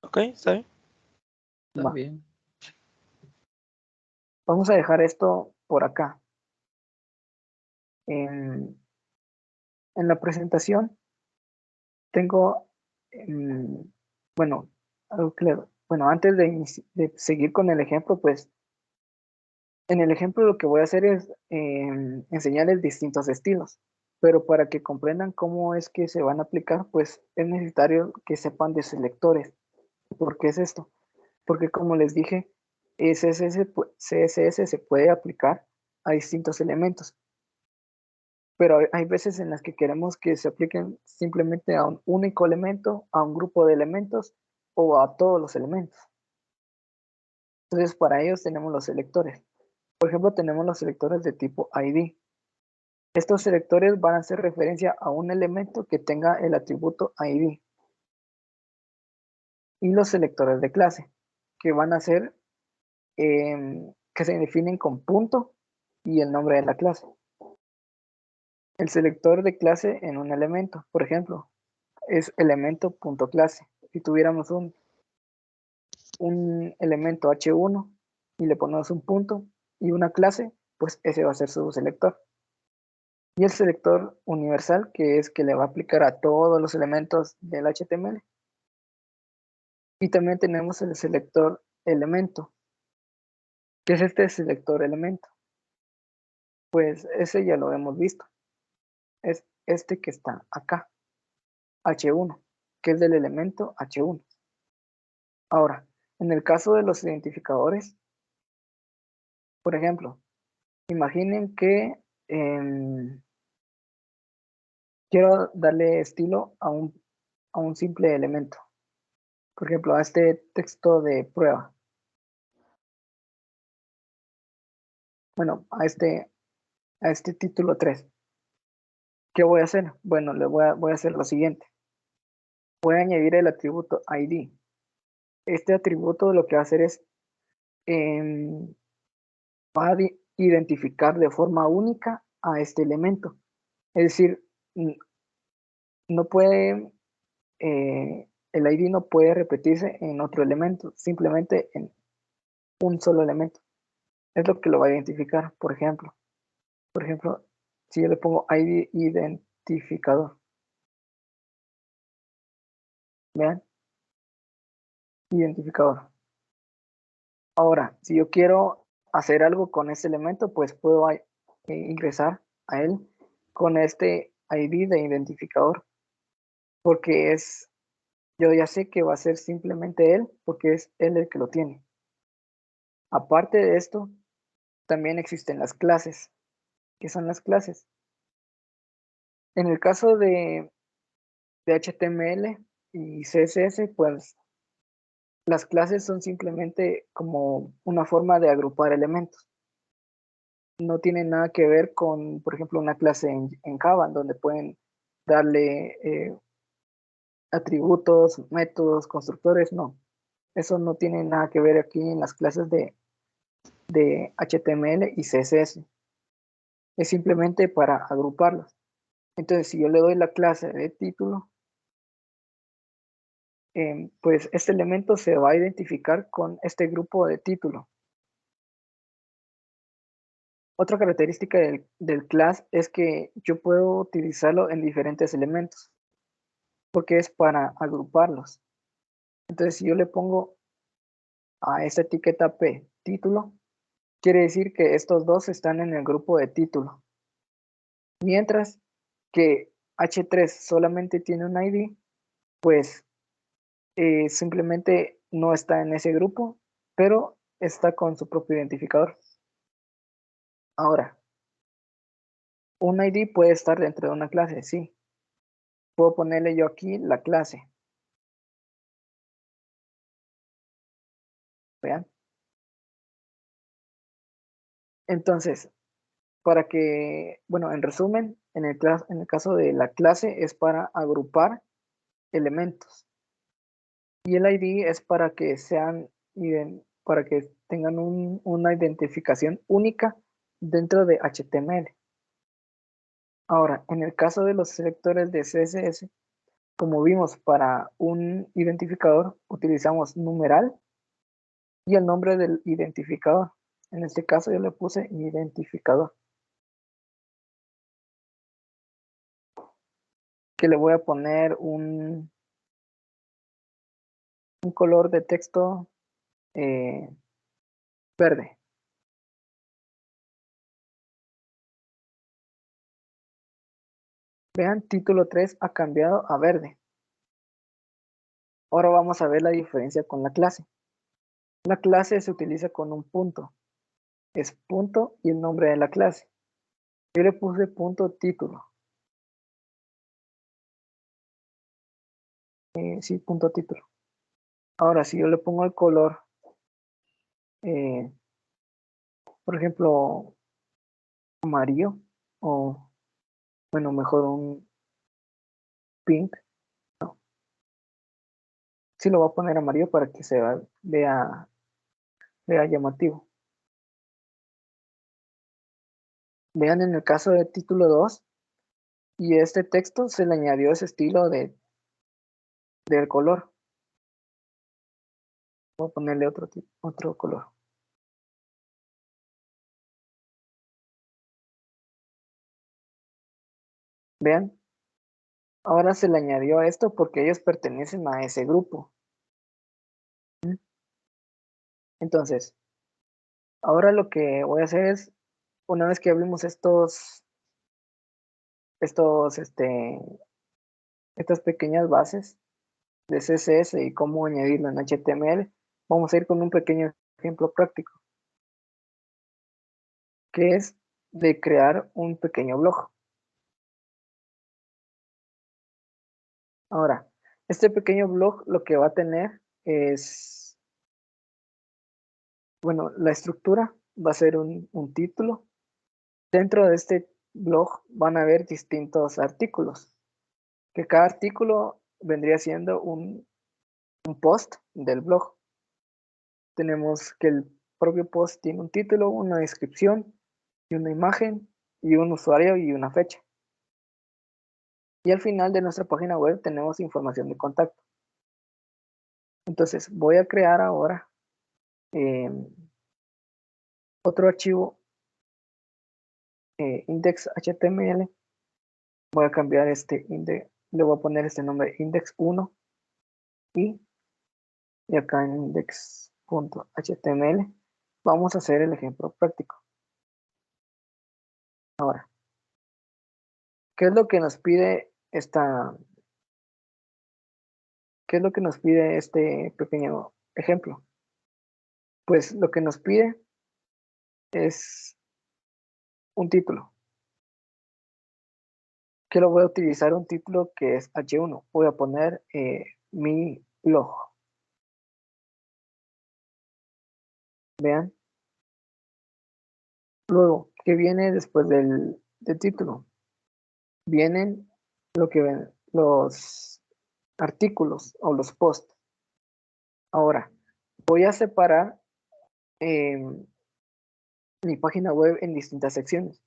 Ok, está bien. Está Va. bien. Vamos a dejar esto por acá. En, en la presentación tengo, bueno, bueno, antes de seguir con el ejemplo, pues en el ejemplo lo que voy a hacer es enseñarles distintos estilos, pero para que comprendan cómo es que se van a aplicar, pues es necesario que sepan de selectores. ¿Por qué es esto? Porque como les dije, CSS se puede aplicar a distintos elementos, pero hay veces en las que queremos que se apliquen simplemente a un único elemento, a un grupo de elementos o a todos los elementos. Entonces, para ellos tenemos los selectores. Por ejemplo, tenemos los selectores de tipo ID. Estos selectores van a hacer referencia a un elemento que tenga el atributo ID. Y los selectores de clase, que van a ser, que se definen con punto y el nombre de la clase. El selector de clase en un elemento, por ejemplo, es elemento.clase. Si tuviéramos un elemento H1 y le ponemos un punto y una clase, pues ese va a ser su selector. Y el selector universal, que es que le va a aplicar a todos los elementos del HTML. Y también tenemos el selector elemento. ¿Qué es este selector elemento? Pues ese ya lo hemos visto. Es este que está acá, H1, que es del elemento H1. Ahora, en el caso de los identificadores, por ejemplo, imaginen que quiero darle estilo a un simple elemento. Por ejemplo, a este texto de prueba. Bueno, a este título 3. ¿Qué voy a hacer? Bueno, voy a hacer lo siguiente. Voy a añadir el atributo ID. Este atributo lo que va a hacer es va a identificar de forma única a este elemento. Es decir, no puede, el ID no puede repetirse en otro elemento, simplemente en un solo elemento. Es lo que lo va a identificar, por ejemplo. Si yo le pongo ID identificador. Vean, identificador. Ahora, si yo quiero hacer algo con este elemento, pues puedo ingresar a él con este ID de identificador, porque yo ya sé que va a ser simplemente él, porque es él el que lo tiene. Aparte de esto, también existen las clases. ¿Qué son las clases? En el caso de HTML y CSS, pues las clases son simplemente como una forma de agrupar elementos. No tienen nada que ver con, por ejemplo, una clase en Java, donde pueden darle atributos, métodos, constructores. No, eso no tiene nada que ver aquí en las clases de HTML y CSS. Es simplemente para agruparlos. Entonces, si yo le doy la clase de título, pues este elemento se va a identificar con este grupo de título. Otra característica del class es que yo puedo utilizarlo en diferentes elementos, porque es para agruparlos. Entonces, si yo le pongo a esta etiqueta P título, quiere decir que estos dos están en el grupo de título. Mientras que H3 solamente tiene un ID, pues simplemente no está en ese grupo, pero está con su propio identificador. Ahora, un ID puede estar dentro de una clase, sí. Puedo ponerle yo aquí la clase. Vean. Entonces, en resumen, en el caso de la clase es para agrupar elementos. Y el ID es para que para que tengan una identificación única dentro de HTML. Ahora, en el caso de los selectores de CSS, como vimos para un identificador, utilizamos numeral y el nombre del identificador. En este caso yo le puse identificador. Que le voy a poner un color de texto verde. Vean, título 3 ha cambiado a verde. Ahora vamos a ver la diferencia con la clase. La clase se utiliza con un punto. Es punto y el nombre de la clase. Yo le puse punto título. Sí, punto título. Ahora, si yo le pongo el color, por ejemplo, amarillo, o bueno, mejor un pink, no. Sí lo voy a poner amarillo para que se vea llamativo. Vean en el caso de título 2, y este texto se le añadió ese estilo del color. Voy a ponerle otro color. Vean, ahora se le añadió esto porque ellos pertenecen a ese grupo. Entonces, ahora lo que voy a hacer es, una vez que abrimos estas pequeñas bases de CSS y cómo añadirlo en HTML, vamos a ir con un pequeño ejemplo práctico, que es de crear un pequeño blog. Ahora, este pequeño blog lo que va a tener es, bueno, la estructura va a ser un título. Dentro de este blog van a haber distintos artículos, que cada artículo vendría siendo un post del blog. Tenemos que el propio post tiene un título, una descripción y una imagen y un usuario y una fecha. Y al final de nuestra página web tenemos información de contacto. Entonces voy a crear ahora otro archivo index.html. Voy a cambiar este index, le voy a poner este nombre index1 y acá en index.html vamos a hacer el ejemplo práctico. Ahora, ¿qué es lo que nos pide qué es lo que nos pide este pequeño ejemplo? Pues lo que nos pide es un título. Que lo voy a utilizar un título que es H1. Voy a poner mi blog. Vean. Luego, ¿qué viene después del título? Vienen lo que ven, los artículos o los posts. Ahora, voy a separar mi página web en distintas secciones.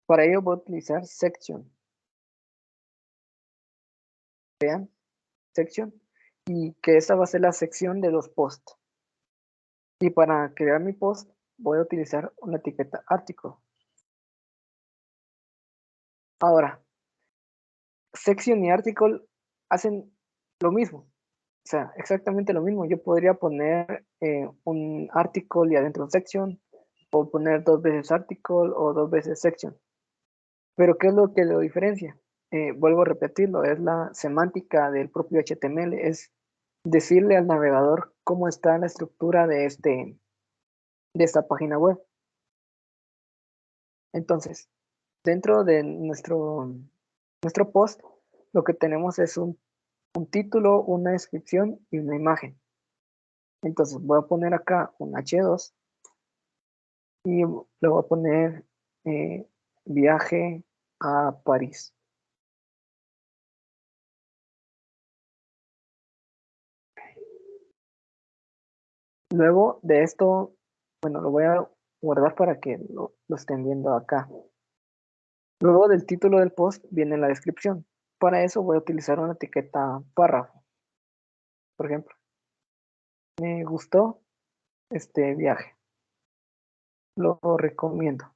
Para ello voy a utilizar section. Vean, section. Y que esta va a ser la sección de los posts. Y para crear mi post voy a utilizar una etiqueta article. Ahora, section y article hacen lo mismo. O sea, exactamente lo mismo. Yo podría poner un article y adentro un section, o poner 2 veces article o 2 veces section. Pero ¿qué es lo que lo diferencia? Vuelvo a repetirlo, es la semántica del propio HTML, es decirle al navegador cómo está la estructura de esta página web. Entonces, dentro de nuestro post, lo que tenemos es un título, una descripción y una imagen. Entonces voy a poner acá un H2 y le voy a poner viaje a París. Luego de esto, bueno, lo voy a guardar para que lo estén viendo acá. Luego del título del post viene la descripción. Para eso voy a utilizar una etiqueta párrafo. Por ejemplo, me gustó este viaje. Lo recomiendo.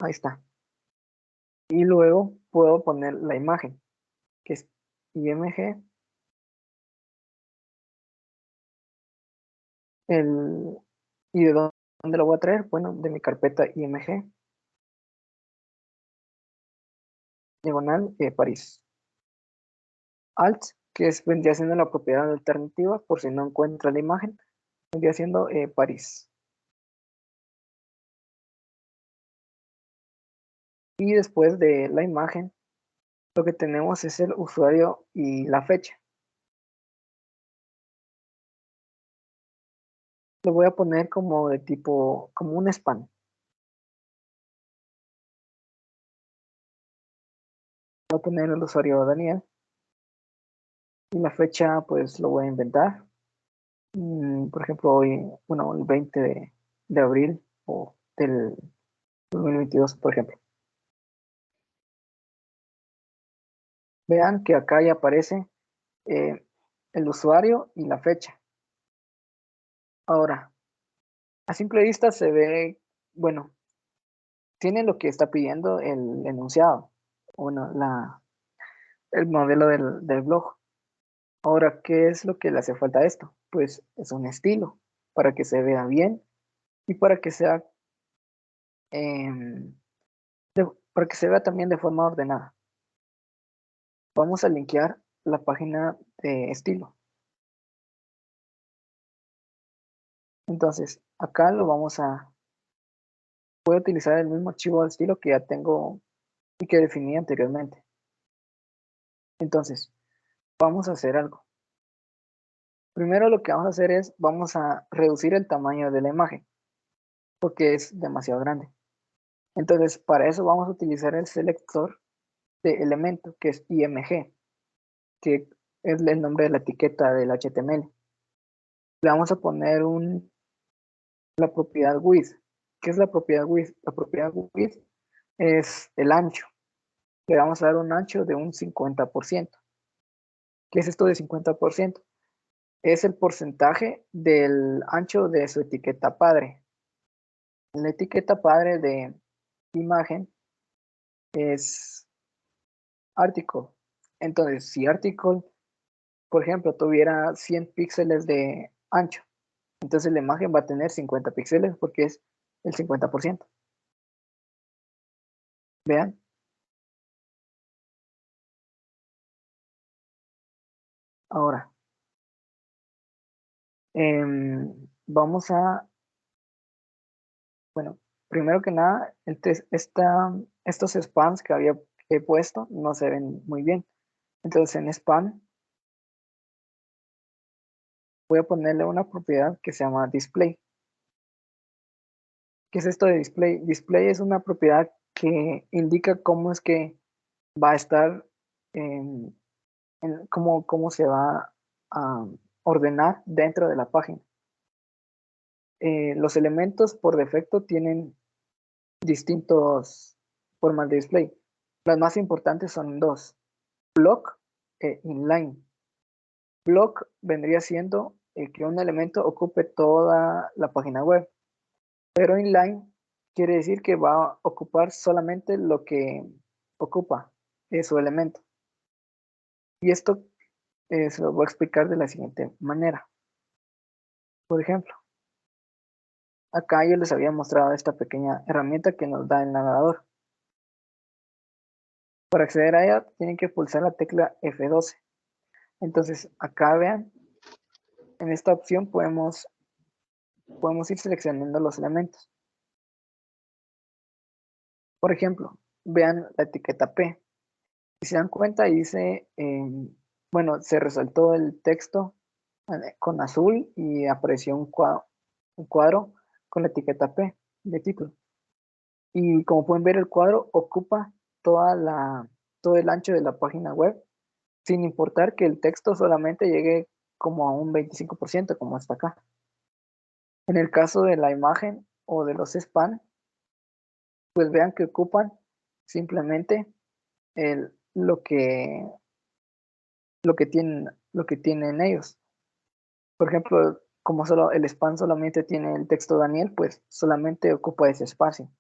Ahí está. Y luego puedo poner la imagen, que es img. ¿Y de dónde lo voy a traer? Bueno, de mi carpeta img, diagonal, París. Alt, que vendría siendo la propiedad alternativa, por si no encuentra la imagen, vendría siendo París. Y después de la imagen, lo que tenemos es el usuario y la fecha. Lo voy a poner como de tipo, como un span. Voy a poner el usuario Daniel. Y la fecha, pues lo voy a inventar. Por ejemplo, hoy, bueno, el 20 de abril o del 2022, por ejemplo. Vean que acá ya aparece el usuario y la fecha. Ahora, a simple vista se ve, bueno, tiene lo que está pidiendo el enunciado, bueno, el modelo del blog. Ahora, ¿qué es lo que le hace falta a esto? Pues es un estilo para que se vea bien y para que sea, em, para que se vea también de forma ordenada. Vamos a linkear la página de estilo. Entonces, acá voy a utilizar el mismo archivo de estilo que ya tengo y que definí anteriormente. Entonces, vamos a hacer algo. Primero lo que vamos a hacer es, vamos a reducir el tamaño de la imagen, porque es demasiado grande. Entonces, para eso vamos a utilizar el selector de elemento, que es IMG, que es el nombre de la etiqueta del HTML. Le vamos a poner la propiedad width. ¿Qué es la propiedad width? La propiedad width es el ancho. Le vamos a dar un ancho de un 50%. ¿Qué es esto de 50%? Es el porcentaje del ancho de su etiqueta padre. La etiqueta padre de imagen es article. Entonces, si article, por ejemplo, tuviera 100 píxeles de ancho, entonces la imagen va a tener 50 píxeles porque es el 50%. Vean. Ahora, vamos a, bueno, primero que nada, estos spans que he puesto no se ven muy bien. Entonces en span voy a ponerle una propiedad que se llama display. ¿Qué es esto de display? Display es una propiedad que indica cómo es que va a estar, cómo se va a ordenar dentro de la página. Los elementos por defecto tienen distintas formas de display. Las más importantes son dos, block e inline. Block vendría siendo que un elemento ocupe toda la página web, pero inline quiere decir que va a ocupar solamente lo que ocupa su elemento. Y esto se lo voy a explicar de la siguiente manera. Por ejemplo, acá yo les había mostrado esta pequeña herramienta que nos da el navegador. Para acceder a ella tienen que pulsar la tecla F12. Entonces acá vean, en esta opción podemos ir seleccionando los elementos. Por ejemplo, vean la etiqueta P. Si se dan cuenta, dice, bueno, se resaltó el texto con azul y apareció un cuadro con la etiqueta P de título. Y como pueden ver, el cuadro ocupa todo el ancho de la página web, sin importar que el texto solamente llegue como a un 25%, como está acá. En el caso de la imagen o de los span, pues vean que ocupan simplemente lo que tienen ellos. Por ejemplo, como solo el span solamente tiene el texto Daniel, pues solamente ocupa ese espacio.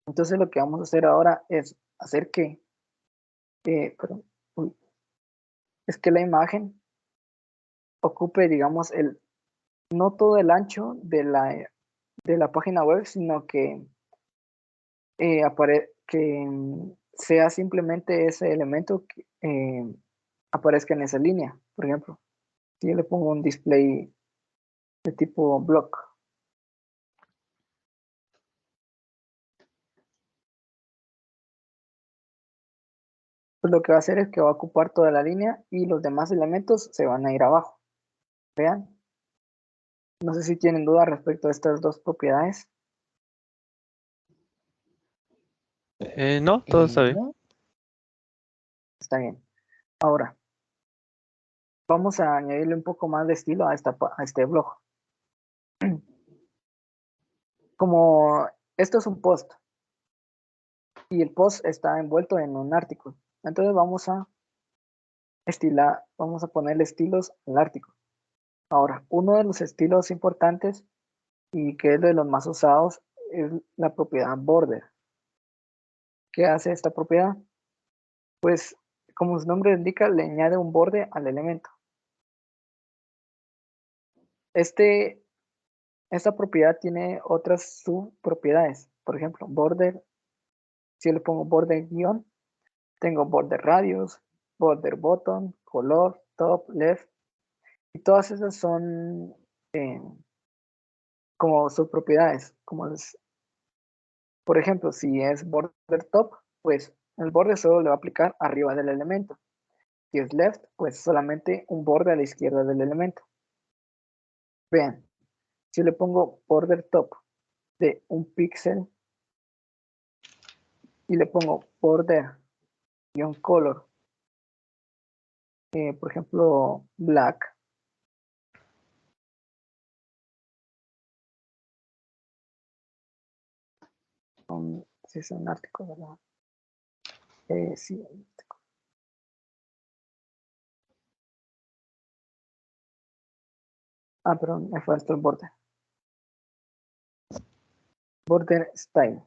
Entonces lo que vamos a hacer ahora es hacer perdón, es que la imagen ocupe, digamos, no todo el ancho de la página web, sino que sea simplemente ese elemento que aparezca en esa línea. Por ejemplo, si yo le pongo un display de tipo block, pues lo que va a hacer es que va a ocupar toda la línea y los demás elementos se van a ir abajo. Vean. No sé si tienen dudas respecto a estas dos propiedades. No, todo está bien. No. Está bien. Ahora, vamos a añadirle un poco más de estilo a este blog. Como esto es un post y el post está envuelto en un artículo, entonces vamos a ponerle estilos al artículo. Ahora, uno de los estilos importantes y que es de los más usados es la propiedad border. ¿Qué hace esta propiedad? Pues, como su nombre indica, le añade un borde al elemento. Esta propiedad tiene otras subpropiedades. Por ejemplo, border, si yo le pongo border guión, tengo border radius, border bottom, color, top, left, y todas esas son como subpropiedades. Por ejemplo, si es border top, pues el borde solo le va a aplicar arriba del elemento. Si es left, pues solamente un borde a la izquierda del elemento. Vean, si le pongo border top de un píxel y le pongo border guión color. Por ejemplo, black. Si es un artículo, ¿verdad? Sí. Perdón, me falta el border. Border style.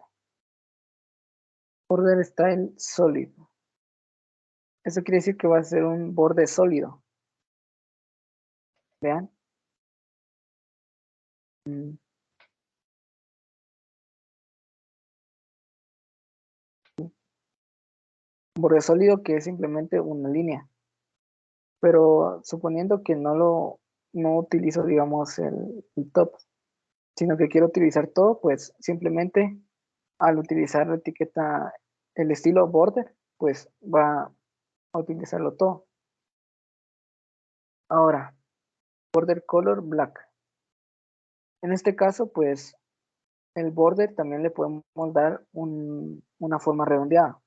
Border style sólido. Eso quiere decir que va a ser un borde sólido. Vean. Borde sólido que es simplemente una línea. Pero suponiendo que no utilizo, digamos, el top, sino que quiero utilizar todo, pues simplemente al utilizar la etiqueta, el estilo border, pues va a utilizarlo todo. Ahora, border color black. En este caso, pues el border también le podemos dar una forma redondeada.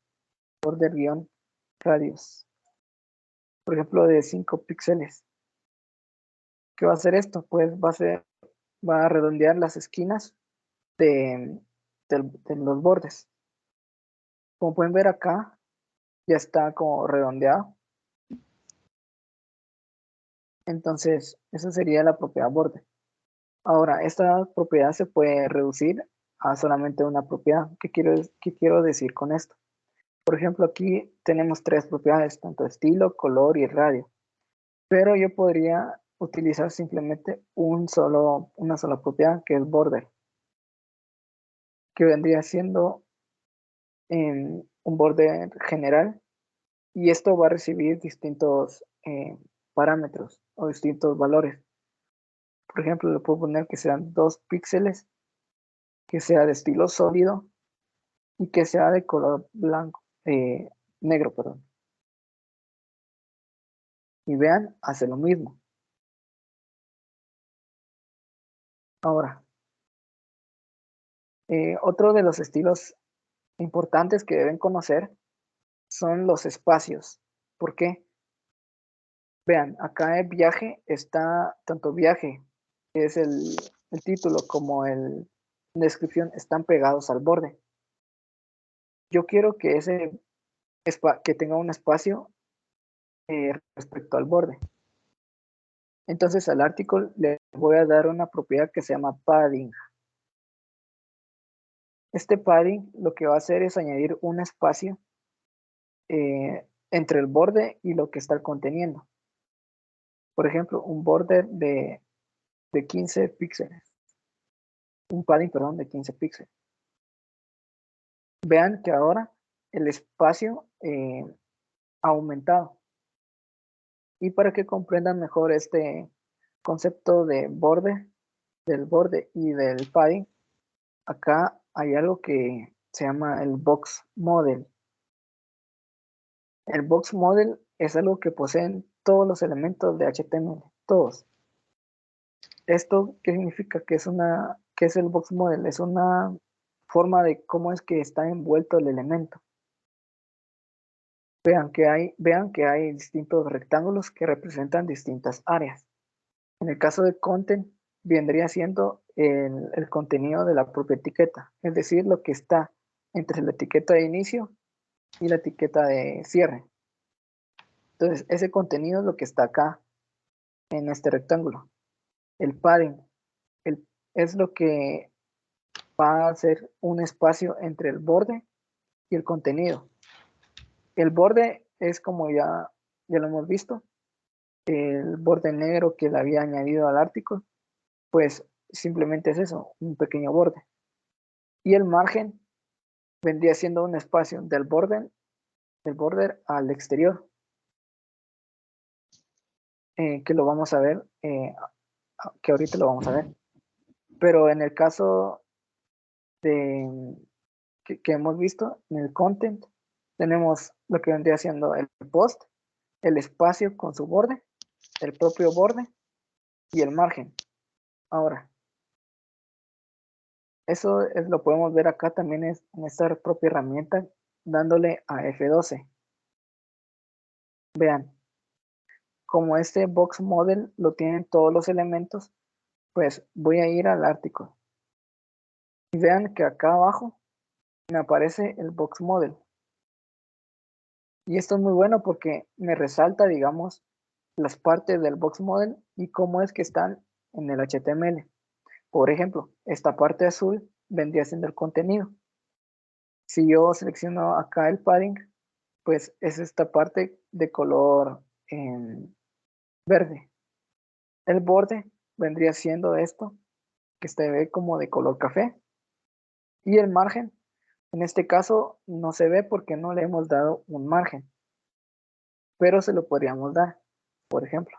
Border guión radius. Por ejemplo, de 5 píxeles. ¿Qué va a hacer esto? Pues va a redondear las esquinas de los bordes. Como pueden ver acá, ya está como redondeado. Entonces, esa sería la propiedad borde. Ahora, esta propiedad se puede reducir a solamente una propiedad. ¿Qué quiero decir con esto? Por ejemplo, aquí tenemos 3 propiedades, tanto estilo, color y radio. Pero yo podría utilizar simplemente una sola propiedad, que es border, que vendría siendo un border general, y esto va a recibir distintos parámetros o distintos valores. Por ejemplo, le puedo poner que sean 2 píxeles, que sea de estilo sólido y que sea de color blanco, negro, perdón. Y vean, hace lo mismo. Ahora, otro de los estilos importantes que deben conocer son los espacios. ¿Por qué? Vean, acá el viaje está, tanto viaje, que es el título, como la descripción, están pegados al borde. Yo quiero que que tenga un espacio respecto al borde. Entonces al artículo le voy a dar una propiedad que se llama padding. Este padding lo que va a hacer es añadir un espacio entre el borde y lo que está conteniendo. Por ejemplo, un border de 15 píxeles. Un padding, perdón, de 15 píxeles. Vean que ahora el espacio ha aumentado. Y para que comprendan mejor este concepto de borde, del borde y del padding, acá hay algo que se llama el box model. El box model es algo que poseen todos los elementos de HTML, todos. ¿Esto qué significa? ¿Qué es el box model? Es una forma de cómo es que está envuelto el elemento. Vean que hay distintos rectángulos que representan distintas áreas. En el caso de content, vendría siendo el contenido de la propia etiqueta, es decir, lo que está entre la etiqueta de inicio y la etiqueta de cierre. Entonces, ese contenido es lo que está acá en este rectángulo. El padding es lo que va a hacer un espacio entre el borde y el contenido. El borde es como ya lo hemos visto, el borde negro que le había añadido al artículo, pues simplemente es eso, un pequeño borde. Y el margen vendría siendo un espacio del border al exterior, que lo vamos a ver, que ahorita lo vamos a ver. Pero en el caso que hemos visto, en el content, tenemos lo que vendría siendo el post, el espacio con su borde, el propio borde y el margen. Ahora, eso lo podemos ver acá también en esta propia herramienta, dándole a F12. Vean, como este box model lo tienen todos los elementos, pues voy a ir al artículo. Y vean que acá abajo me aparece el box model. Y esto es muy bueno porque me resalta, digamos, las partes del box model y cómo es que están en el HTML. Por ejemplo, esta parte azul vendría siendo el contenido. Si yo selecciono acá el padding, pues es esta parte de color verde. El borde vendría siendo esto, que se ve como de color café. Y el margen, en este caso, no se ve porque no le hemos dado un margen, pero se lo podríamos dar, por ejemplo.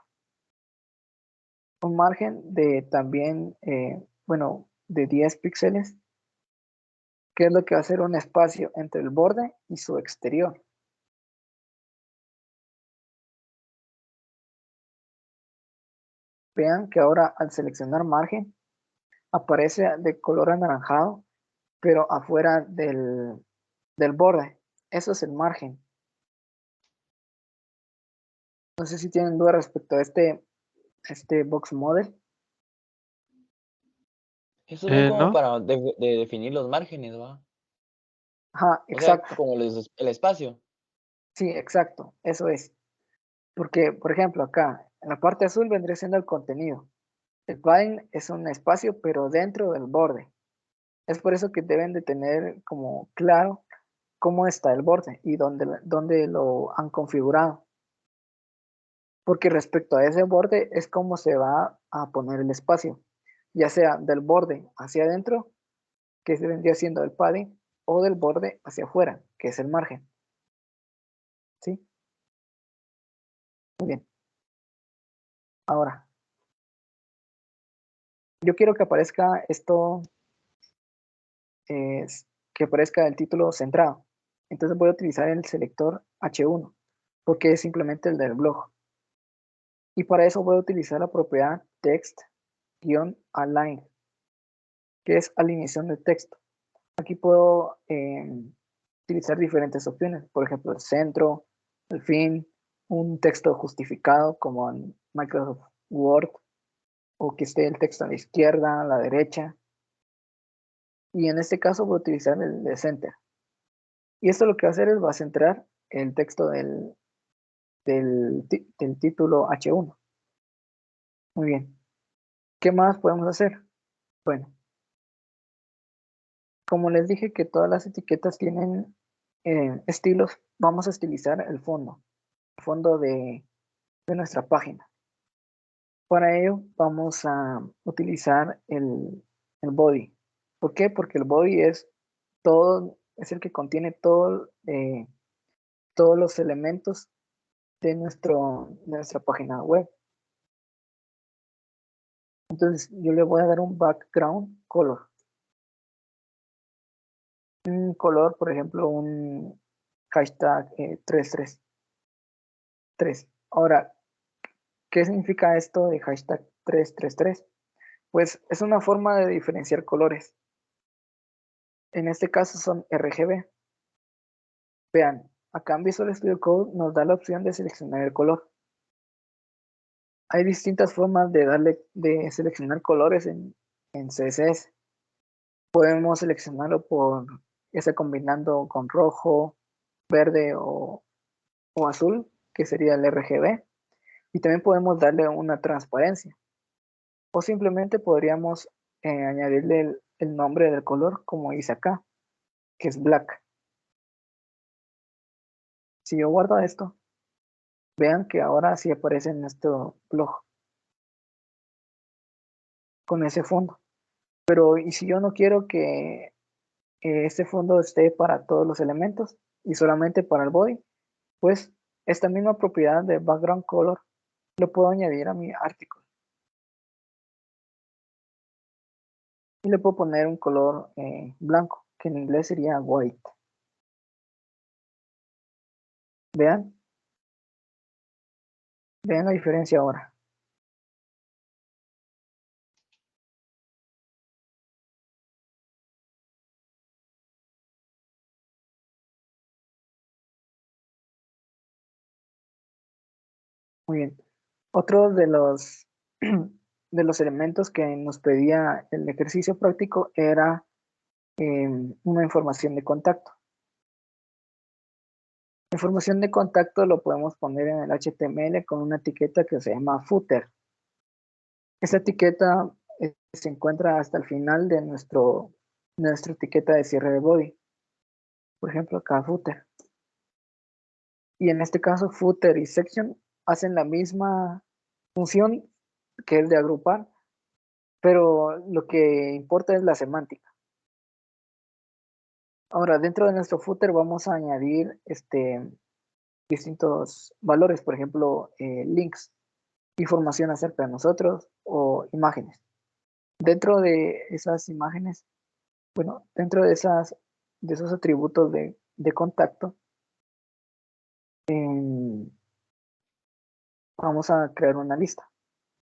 Un margen de también, bueno, de 10 píxeles, que es lo que va a hacer un espacio entre el borde y su exterior. Vean que ahora al seleccionar margen, aparece de color anaranjado, pero afuera del borde. Eso es el margen. No sé si tienen duda respecto a este box model. Esos son como ¿No? para de definir los márgenes, ¿va? Ajá, O sea, exacto. como el espacio. Sí, exacto. Eso es. Porque, por ejemplo, acá, en la parte azul vendría siendo el contenido. El padding es un espacio, pero dentro del borde. Es por eso que deben de tener como claro cómo está el borde y dónde lo han configurado. Porque respecto a ese borde es como se va a poner el espacio, ya sea del borde hacia adentro, que se vendría siendo el padding, o del borde hacia afuera, que es el margen. ¿Sí? Muy bien. Ahora, yo quiero que aparezca esto, que aparezca el título centrado. Entonces voy a utilizar el selector H1, porque es simplemente el del blog. Y para eso voy a utilizar la propiedad text-align, que es alineación de texto. Aquí puedo utilizar diferentes opciones, por ejemplo, el centro, el fin, un texto justificado como en Microsoft Word, o que esté el texto a la izquierda, a la derecha. Y en este caso voy a utilizar el de center. Y esto lo que va a hacer es va a centrar el texto del título H1. Muy bien. ¿Qué más podemos hacer? Bueno, como les dije que todas las etiquetas tienen estilos, vamos a estilizar el fondo de nuestra página. Para ello vamos a utilizar el body. ¿Por qué? Porque el body es el que contiene todos los elementos de nuestra página web. Entonces yo le voy a dar un background color. Un color, por ejemplo, un hashtag 333. Ahora, ¿qué significa esto de hashtag 333? Pues es una forma de diferenciar colores. En este caso son RGB. Vean, acá en Visual Studio Code nos da la opción de seleccionar el color. Hay distintas formas de seleccionar colores en CSS. Podemos seleccionarlo ya sea combinando con rojo, verde o azul, que sería el RGB. Y también podemos darle una transparencia. O simplemente podríamos añadirle el nombre del color, como dice acá, que es black. Si yo guardo esto, vean que ahora sí aparece en nuestro blog con ese fondo. Pero ¿y si yo no quiero que este fondo esté para todos los elementos y solamente para el body? Pues esta misma propiedad de background color lo puedo añadir a mi artículo. Y le puedo poner un color blanco, que en inglés sería white. Vean, vean la diferencia ahora. Muy bien. Otro de los, de los elementos que nos pedía el ejercicio práctico era una información de contacto. La información de contacto lo podemos poner en el HTML con una etiqueta que se llama footer. Esta etiqueta se encuentra hasta el final de nuestra etiqueta de cierre de body. Por ejemplo, acá footer. Y en este caso, footer y section hacen la misma función, que es de agrupar, pero lo que importa es la semántica. Ahora, dentro de nuestro footer vamos a añadir distintos valores, por ejemplo, links, información acerca de nosotros o imágenes. Dentro de esas imágenes, bueno, dentro de esos atributos de contacto, vamos a crear una lista,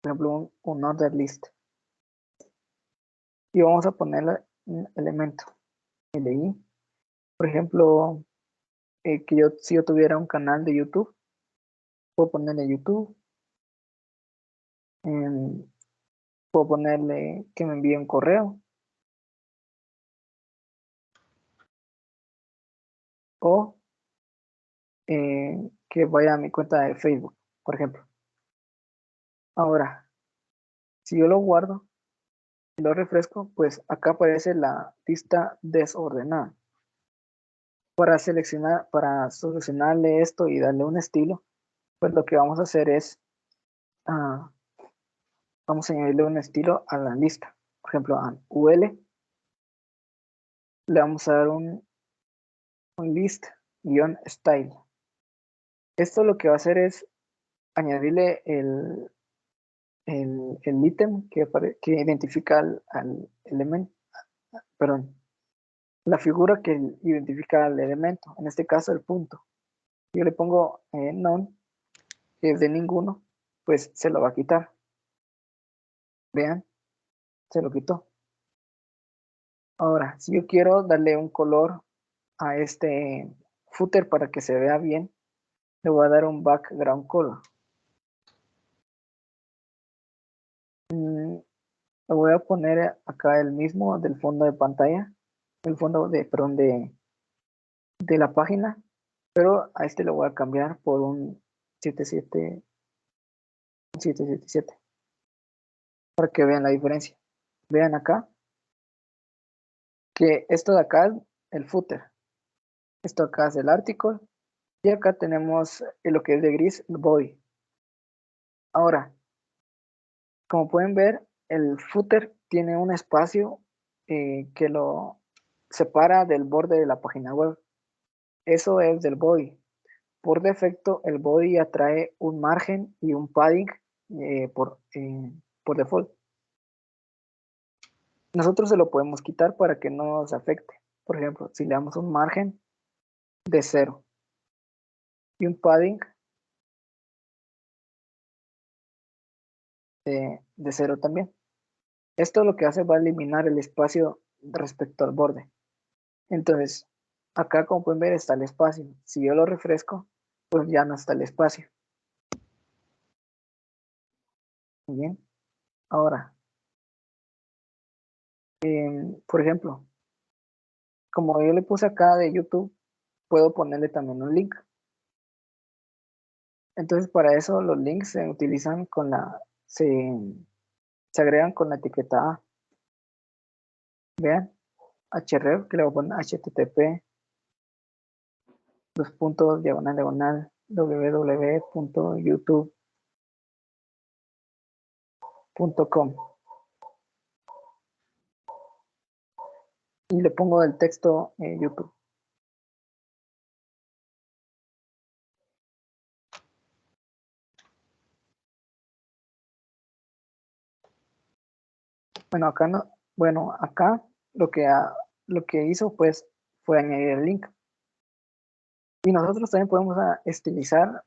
por ejemplo, un order list. Y vamos a poner un elemento LI. Por ejemplo, si yo tuviera un canal de YouTube, puedo ponerle YouTube. Puedo ponerle que me envíe un correo. O que vaya a mi cuenta de Facebook, por ejemplo. Ahora, si yo lo guardo y lo refresco, pues acá aparece la lista desordenada. Para solucionarle esto y darle un estilo, pues lo que vamos a hacer es, vamos a añadirle un estilo a la lista. Por ejemplo, a UL le vamos a dar un list-style. Esto lo que va a hacer es añadirle el ítem que identifica al elemento, perdón, la figura que identifica al elemento, en este caso el punto. Yo le pongo none, que es de ninguno, pues se lo va a quitar. Vean, se lo quitó. Ahora, si yo quiero darle un color a este footer para que se vea bien, le voy a dar un background color. Le voy a poner acá el mismo del fondo de pantalla, el fondo perdón, de la página, pero a este lo voy a cambiar por un 777 para que vean la diferencia. Vean acá que esto de acá es el footer, esto acá es el article y acá tenemos lo que es de gris, el body. Ahora, como pueden ver, el footer tiene un espacio que lo separa del borde de la página web. Eso es del body. Por defecto, el body atrae un margen y un padding por default. Nosotros se lo podemos quitar para que no nos afecte. Por ejemplo, si le damos un margen de 0 y un padding de 0 también. Esto lo que hace va a eliminar el espacio respecto al borde. Entonces, acá como pueden ver está el espacio. Si yo lo refresco, pues ya no está el espacio. Muy bien. Ahora, por ejemplo, como yo le puse acá de YouTube, puedo ponerle también un link. Entonces, para eso los links se utilizan se agregan con la etiqueta A. Vean, href, que le voy a poner http www.youtube.com y le pongo el texto YouTube. Bueno, acá no, bueno, acá lo que hizo pues fue añadir el link. Y nosotros también podemos estilizar,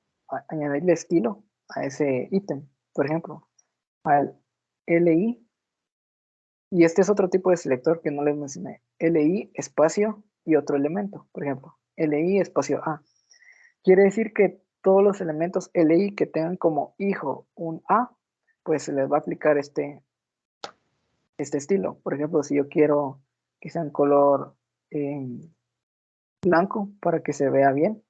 añadirle estilo a ese ítem. Por ejemplo, al LI, y este es otro tipo de selector que no les mencioné. LI espacio y otro elemento. Por ejemplo, LI espacio A. Quiere decir que todos los elementos LI que tengan como hijo un A, pues se les va a aplicar este estilo. Por ejemplo, si yo quiero que sea en color blanco para que se vea bien,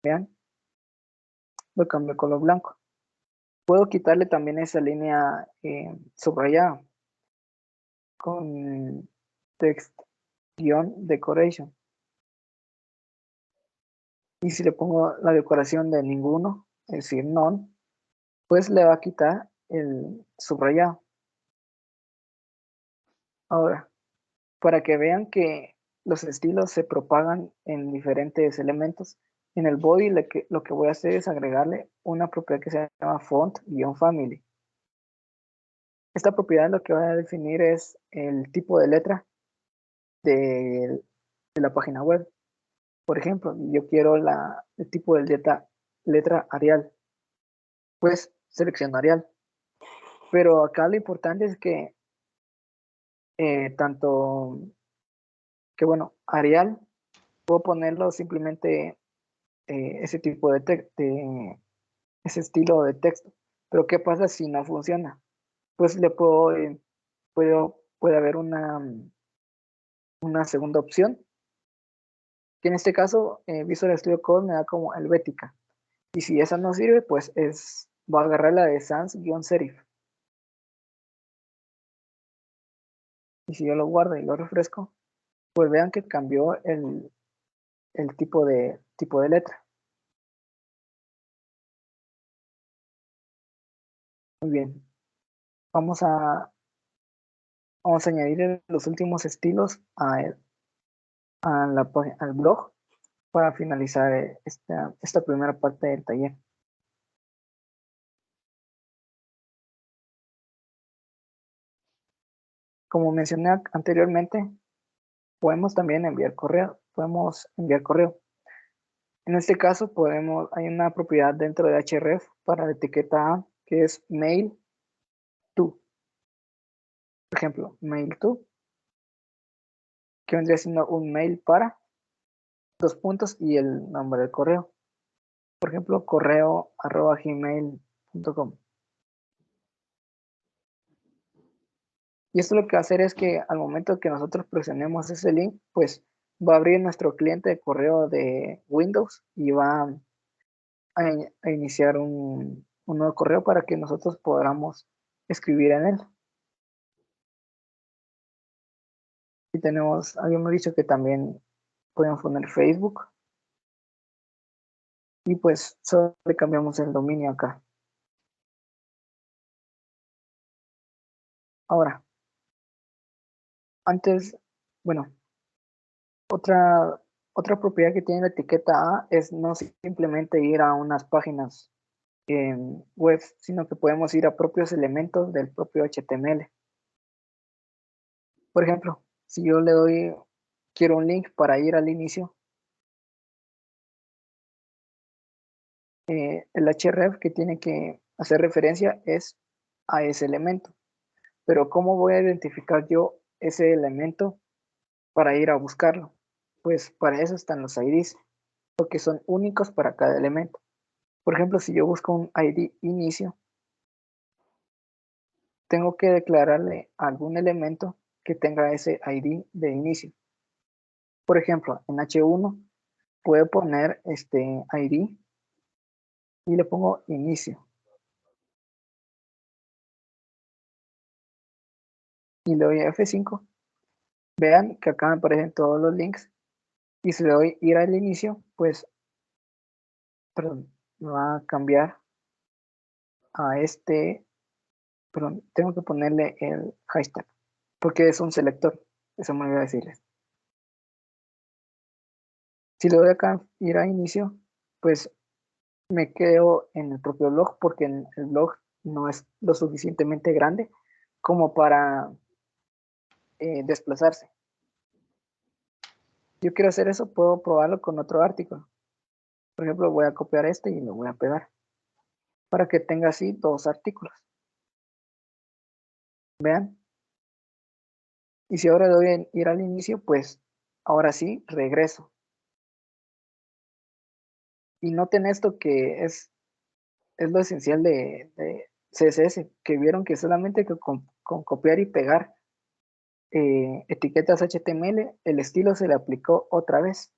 vean, lo cambio a color blanco. Puedo quitarle también esa línea subrayada con text-decoration. Y si le pongo la decoración de ninguno, es decir, none, pues le va a quitar el subrayado. Ahora, para que vean que los estilos se propagan en diferentes elementos, en el body lo que voy a hacer es agregarle una propiedad que se llama font-family. Esta propiedad lo que va a definir es el tipo de letra de la página web. Por ejemplo, yo quiero el tipo de letra Arial, pues selecciono Arial. Pero acá lo importante es que tanto que bueno, Arial, puedo ponerlo simplemente ese tipo ese estilo de texto. Pero ¿qué pasa si no funciona? Pues le puede haber una segunda opción, que en este caso Visual Studio Code me da como Helvética. Y si esa no sirve, pues va a agarrar la de sans-serif. Y si yo lo guardo y lo refresco, pues vean que cambió el tipo de letra. Muy bien. Vamos a añadir los últimos estilos al blog para finalizar esta primera parte del taller. Como mencioné anteriormente, podemos también enviar correo. En este caso, hay una propiedad dentro de href para la etiqueta A que es mail to. Por ejemplo, mail to, que vendría siendo un mail para dos puntos y el nombre del correo. Por ejemplo, correo@gmail.com. Y esto lo que va a hacer es que al momento que nosotros presionemos ese link, pues va a abrir nuestro cliente de correo de Windows y va a iniciar un nuevo correo para que nosotros podamos escribir en él. Y habíamos dicho que también podemos poner Facebook. Y pues solo le cambiamos el dominio acá. Ahora, bueno, otra propiedad que tiene la etiqueta A es no simplemente ir a unas páginas web, sino que podemos ir a propios elementos del propio HTML. Por ejemplo, si yo quiero un link para ir al inicio, el href que tiene que hacer referencia es a ese elemento. Pero ¿cómo voy a identificar yo ese elemento para ir a buscarlo? Pues para eso están los IDs, porque son únicos para cada elemento. Por ejemplo, si yo busco un ID inicio, tengo que declararle algún elemento que tenga ese ID de inicio. Por ejemplo, en H1 puedo poner este ID y le pongo inicio. Y le doy a F5. Vean que acá me aparecen todos los links. Y si le doy ir al inicio, pues, perdón, me va a cambiar a perdón, tengo que ponerle el hashtag, porque es un selector. Eso me olvidó decirles. Si le doy acá ir a inicio, pues me quedo en el propio blog porque el blog no es lo suficientemente grande como para desplazarse. Yo quiero hacer eso, puedo probarlo con otro artículo. Por ejemplo, voy a copiar este y lo voy a pegar para que tenga así dos artículos. Vean. Y si ahora doy a ir al inicio, pues ahora sí regreso. Y noten esto que es lo esencial de CSS, que vieron que solamente con copiar y pegar etiquetas HTML, el estilo se le aplicó otra vez.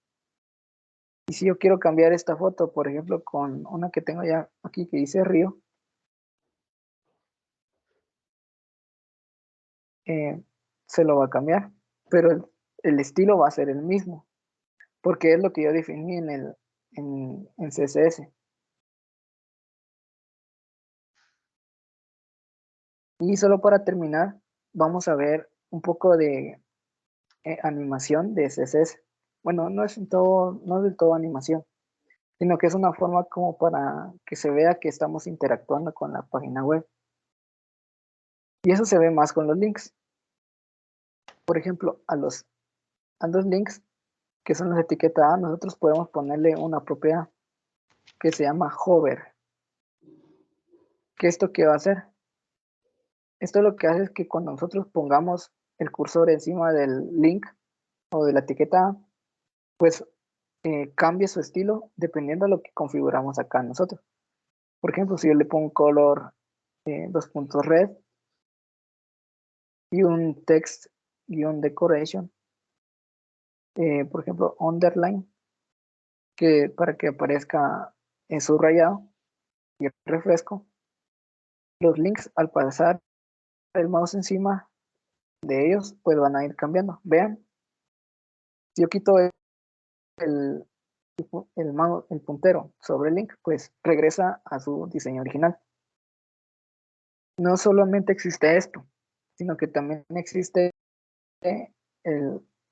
Y si yo quiero cambiar esta foto, por ejemplo, con una que tengo ya aquí que dice Río, se lo va a cambiar, pero el estilo va a ser el mismo, porque es lo que yo definí en CSS. Y solo para terminar, vamos a ver un poco de animación de CSS. Bueno, no es del todo animación, sino que es una forma como para que se vea que estamos interactuando con la página web. Y eso se ve más con los links. Por ejemplo, a los links, que son las etiquetas A, nosotros podemos ponerle una propiedad que se llama hover. ¿Qué esto qué va a hacer? Esto lo que hace es que cuando nosotros pongamos el cursor encima del link o de la etiqueta A, pues cambie su estilo dependiendo de lo que configuramos acá nosotros. Por ejemplo, si yo le pongo color 2 puntos red y un text-decoration, por ejemplo, underline, que para que aparezca en subrayado y refresco, los links al pasar el mouse encima de ellos, pues van a ir cambiando. Vean, si yo quito el, el puntero sobre el link, pues regresa a su diseño original. No solamente existe esto, sino que también existe,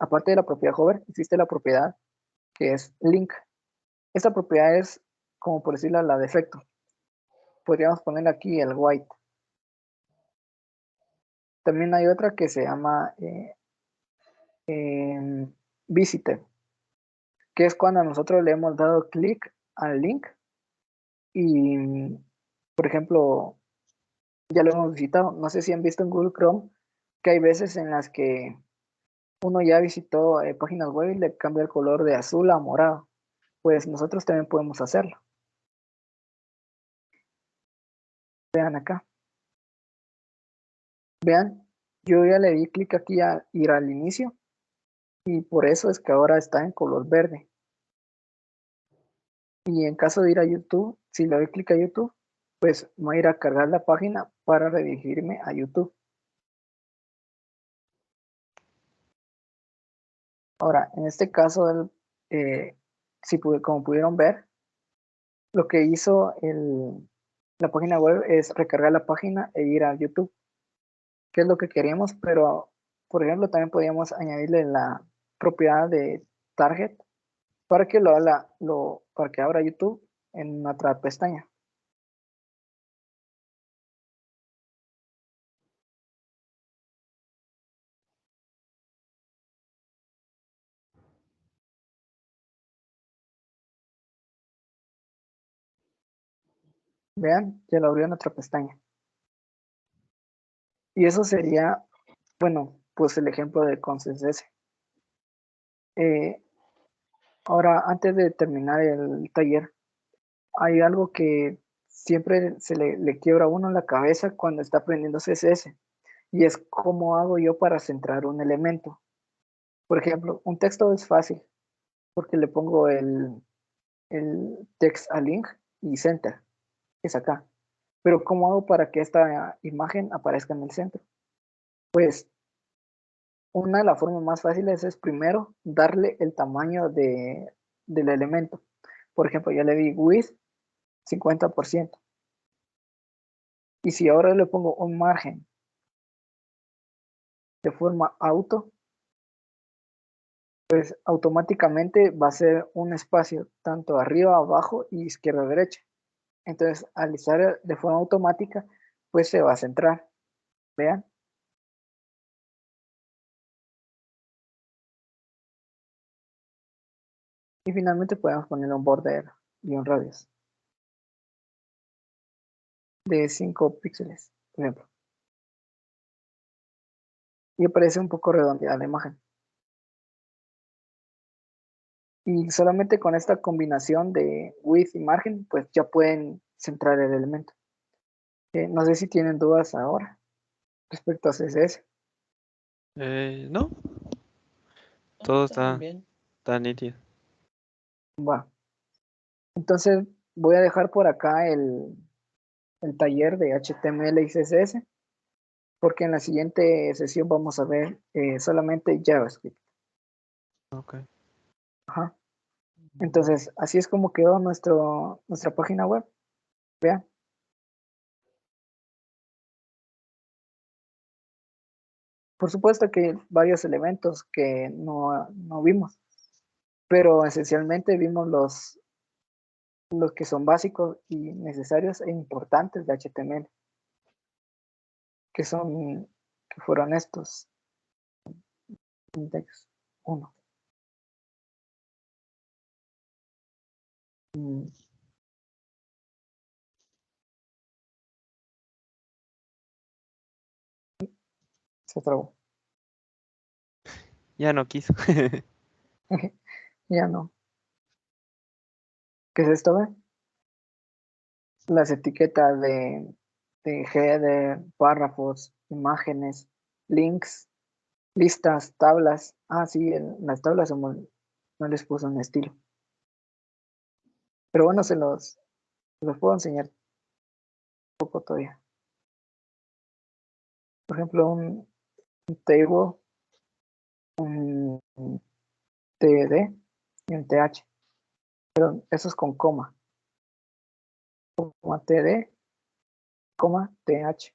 aparte de la propiedad hover, existe la propiedad que es link. Esta propiedad es, como por decirlo, la de efecto. Podríamos poner aquí el white. También hay otra que se llama visitor, que es cuando nosotros le hemos dado clic al link y, por ejemplo, ya lo hemos visitado. No sé si han visto en Google Chrome que hay veces en las que uno ya visitó páginas web y le cambia el color de azul a morado. Pues nosotros también podemos hacerlo. Vean acá. Vean, yo ya le di clic aquí a ir al inicio y por eso es que ahora está en color verde. Y en caso de ir a YouTube, si le doy clic a YouTube, pues voy a ir a cargar la página para redirigirme a YouTube. Ahora, en este caso, como pudieron ver, lo que hizo la página web es recargar la página e ir a YouTube, que es lo que queríamos, pero por ejemplo también podíamos añadirle la propiedad de target para que para que abra YouTube en otra pestaña. Vean, ya lo abrió en otra pestaña. Y eso sería, bueno, pues el ejemplo de CSS. Ahora, antes de terminar el taller, hay algo que siempre se le quiebra a uno la cabeza cuando está aprendiendo CSS, y es cómo hago yo para centrar un elemento. Por ejemplo, un texto es fácil, porque le pongo el text a link y center, es acá. Pero ¿cómo hago para que esta imagen aparezca en el centro? Pues una de las formas más fáciles es primero darle el tamaño del elemento. Por ejemplo, ya le di width 50%. Y si ahora le pongo un margen de forma auto, pues automáticamente va a ser un espacio tanto arriba, abajo y izquierda, derecha. Entonces, al estar de forma automática, pues se va a centrar. Vean. Y finalmente podemos poner un border y un radius de 5 píxeles, por ejemplo. Y aparece un poco redondeada la imagen. Y solamente con esta combinación de width y margen, pues ya pueden centrar el elemento. No sé si tienen dudas ahora respecto a CSS. No, No, todo está está bien. nítido. Va. Entonces voy a dejar por acá el taller de HTML y CSS, porque en la siguiente sesión vamos a ver solamente JavaScript. Ok. Ajá. Entonces, así es como quedó nuestra página web. Vean. Por supuesto que hay varios elementos que no vimos, pero esencialmente vimos los que son básicos y necesarios e importantes de HTML, que fueron estos. Index 1. Se trabó. Ya no quiso. Ya no. ¿Qué es esto? Ve? Las etiquetas de header, párrafos, imágenes, links, listas, tablas. Ah, sí, las tablas no les puso un estilo. Pero bueno, se los puedo enseñar un poco todavía. Por ejemplo, un table, un TD y un TH. Pero eso es con coma. Coma TD, coma TH.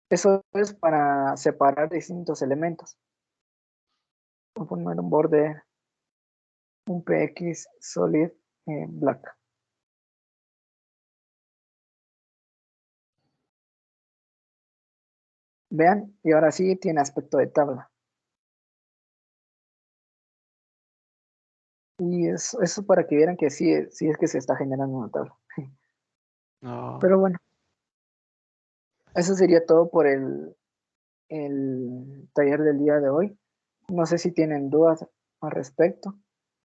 Eso es para separar distintos elementos. Voy a poner un border, un PX solid black. Vean, y ahora sí tiene aspecto de tabla. Y eso para que vieran que sí es que se está generando una tabla. No. Pero bueno, eso sería todo por el taller del día de hoy. No sé si tienen dudas al respecto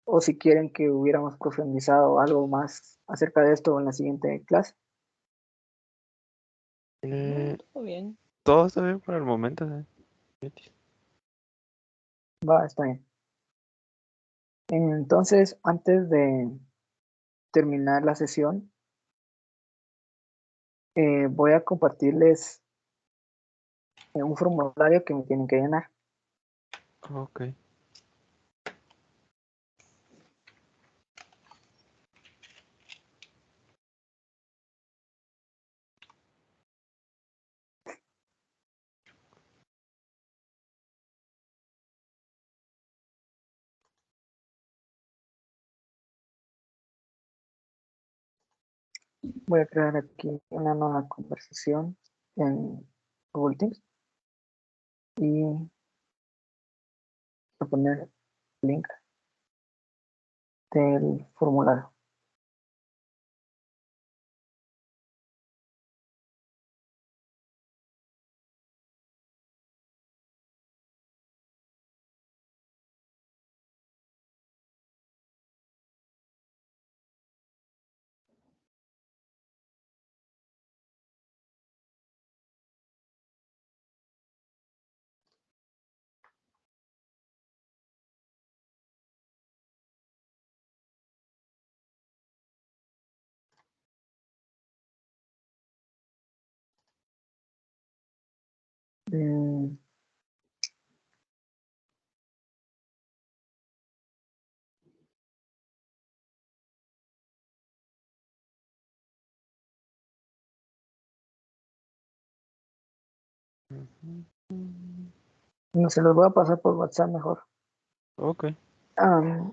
o si quieren que hubiéramos profundizado algo más acerca de esto en la siguiente clase. Eh, Todo bien. todo está bien por el momento. Va, está bien. Entonces, antes de terminar la sesión, voy a compartirles un formulario que me tienen que llenar. Ok. Voy a crear aquí una nueva conversación en Google Teams y voy a poner el link del formulario. Mm, no se los voy a pasar por WhatsApp mejor. Ok, Ah,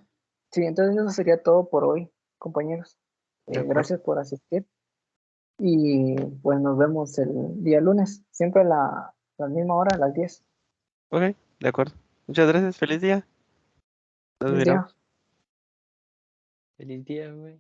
sí, entonces eso sería todo por hoy, compañeros. de acuerdo. Gracias por asistir y pues nos vemos el día lunes, siempre a la misma hora, a las 10. Ok, de acuerdo. Muchas gracias. Feliz día. Nos Feliz miramos. día. Feliz día, güey.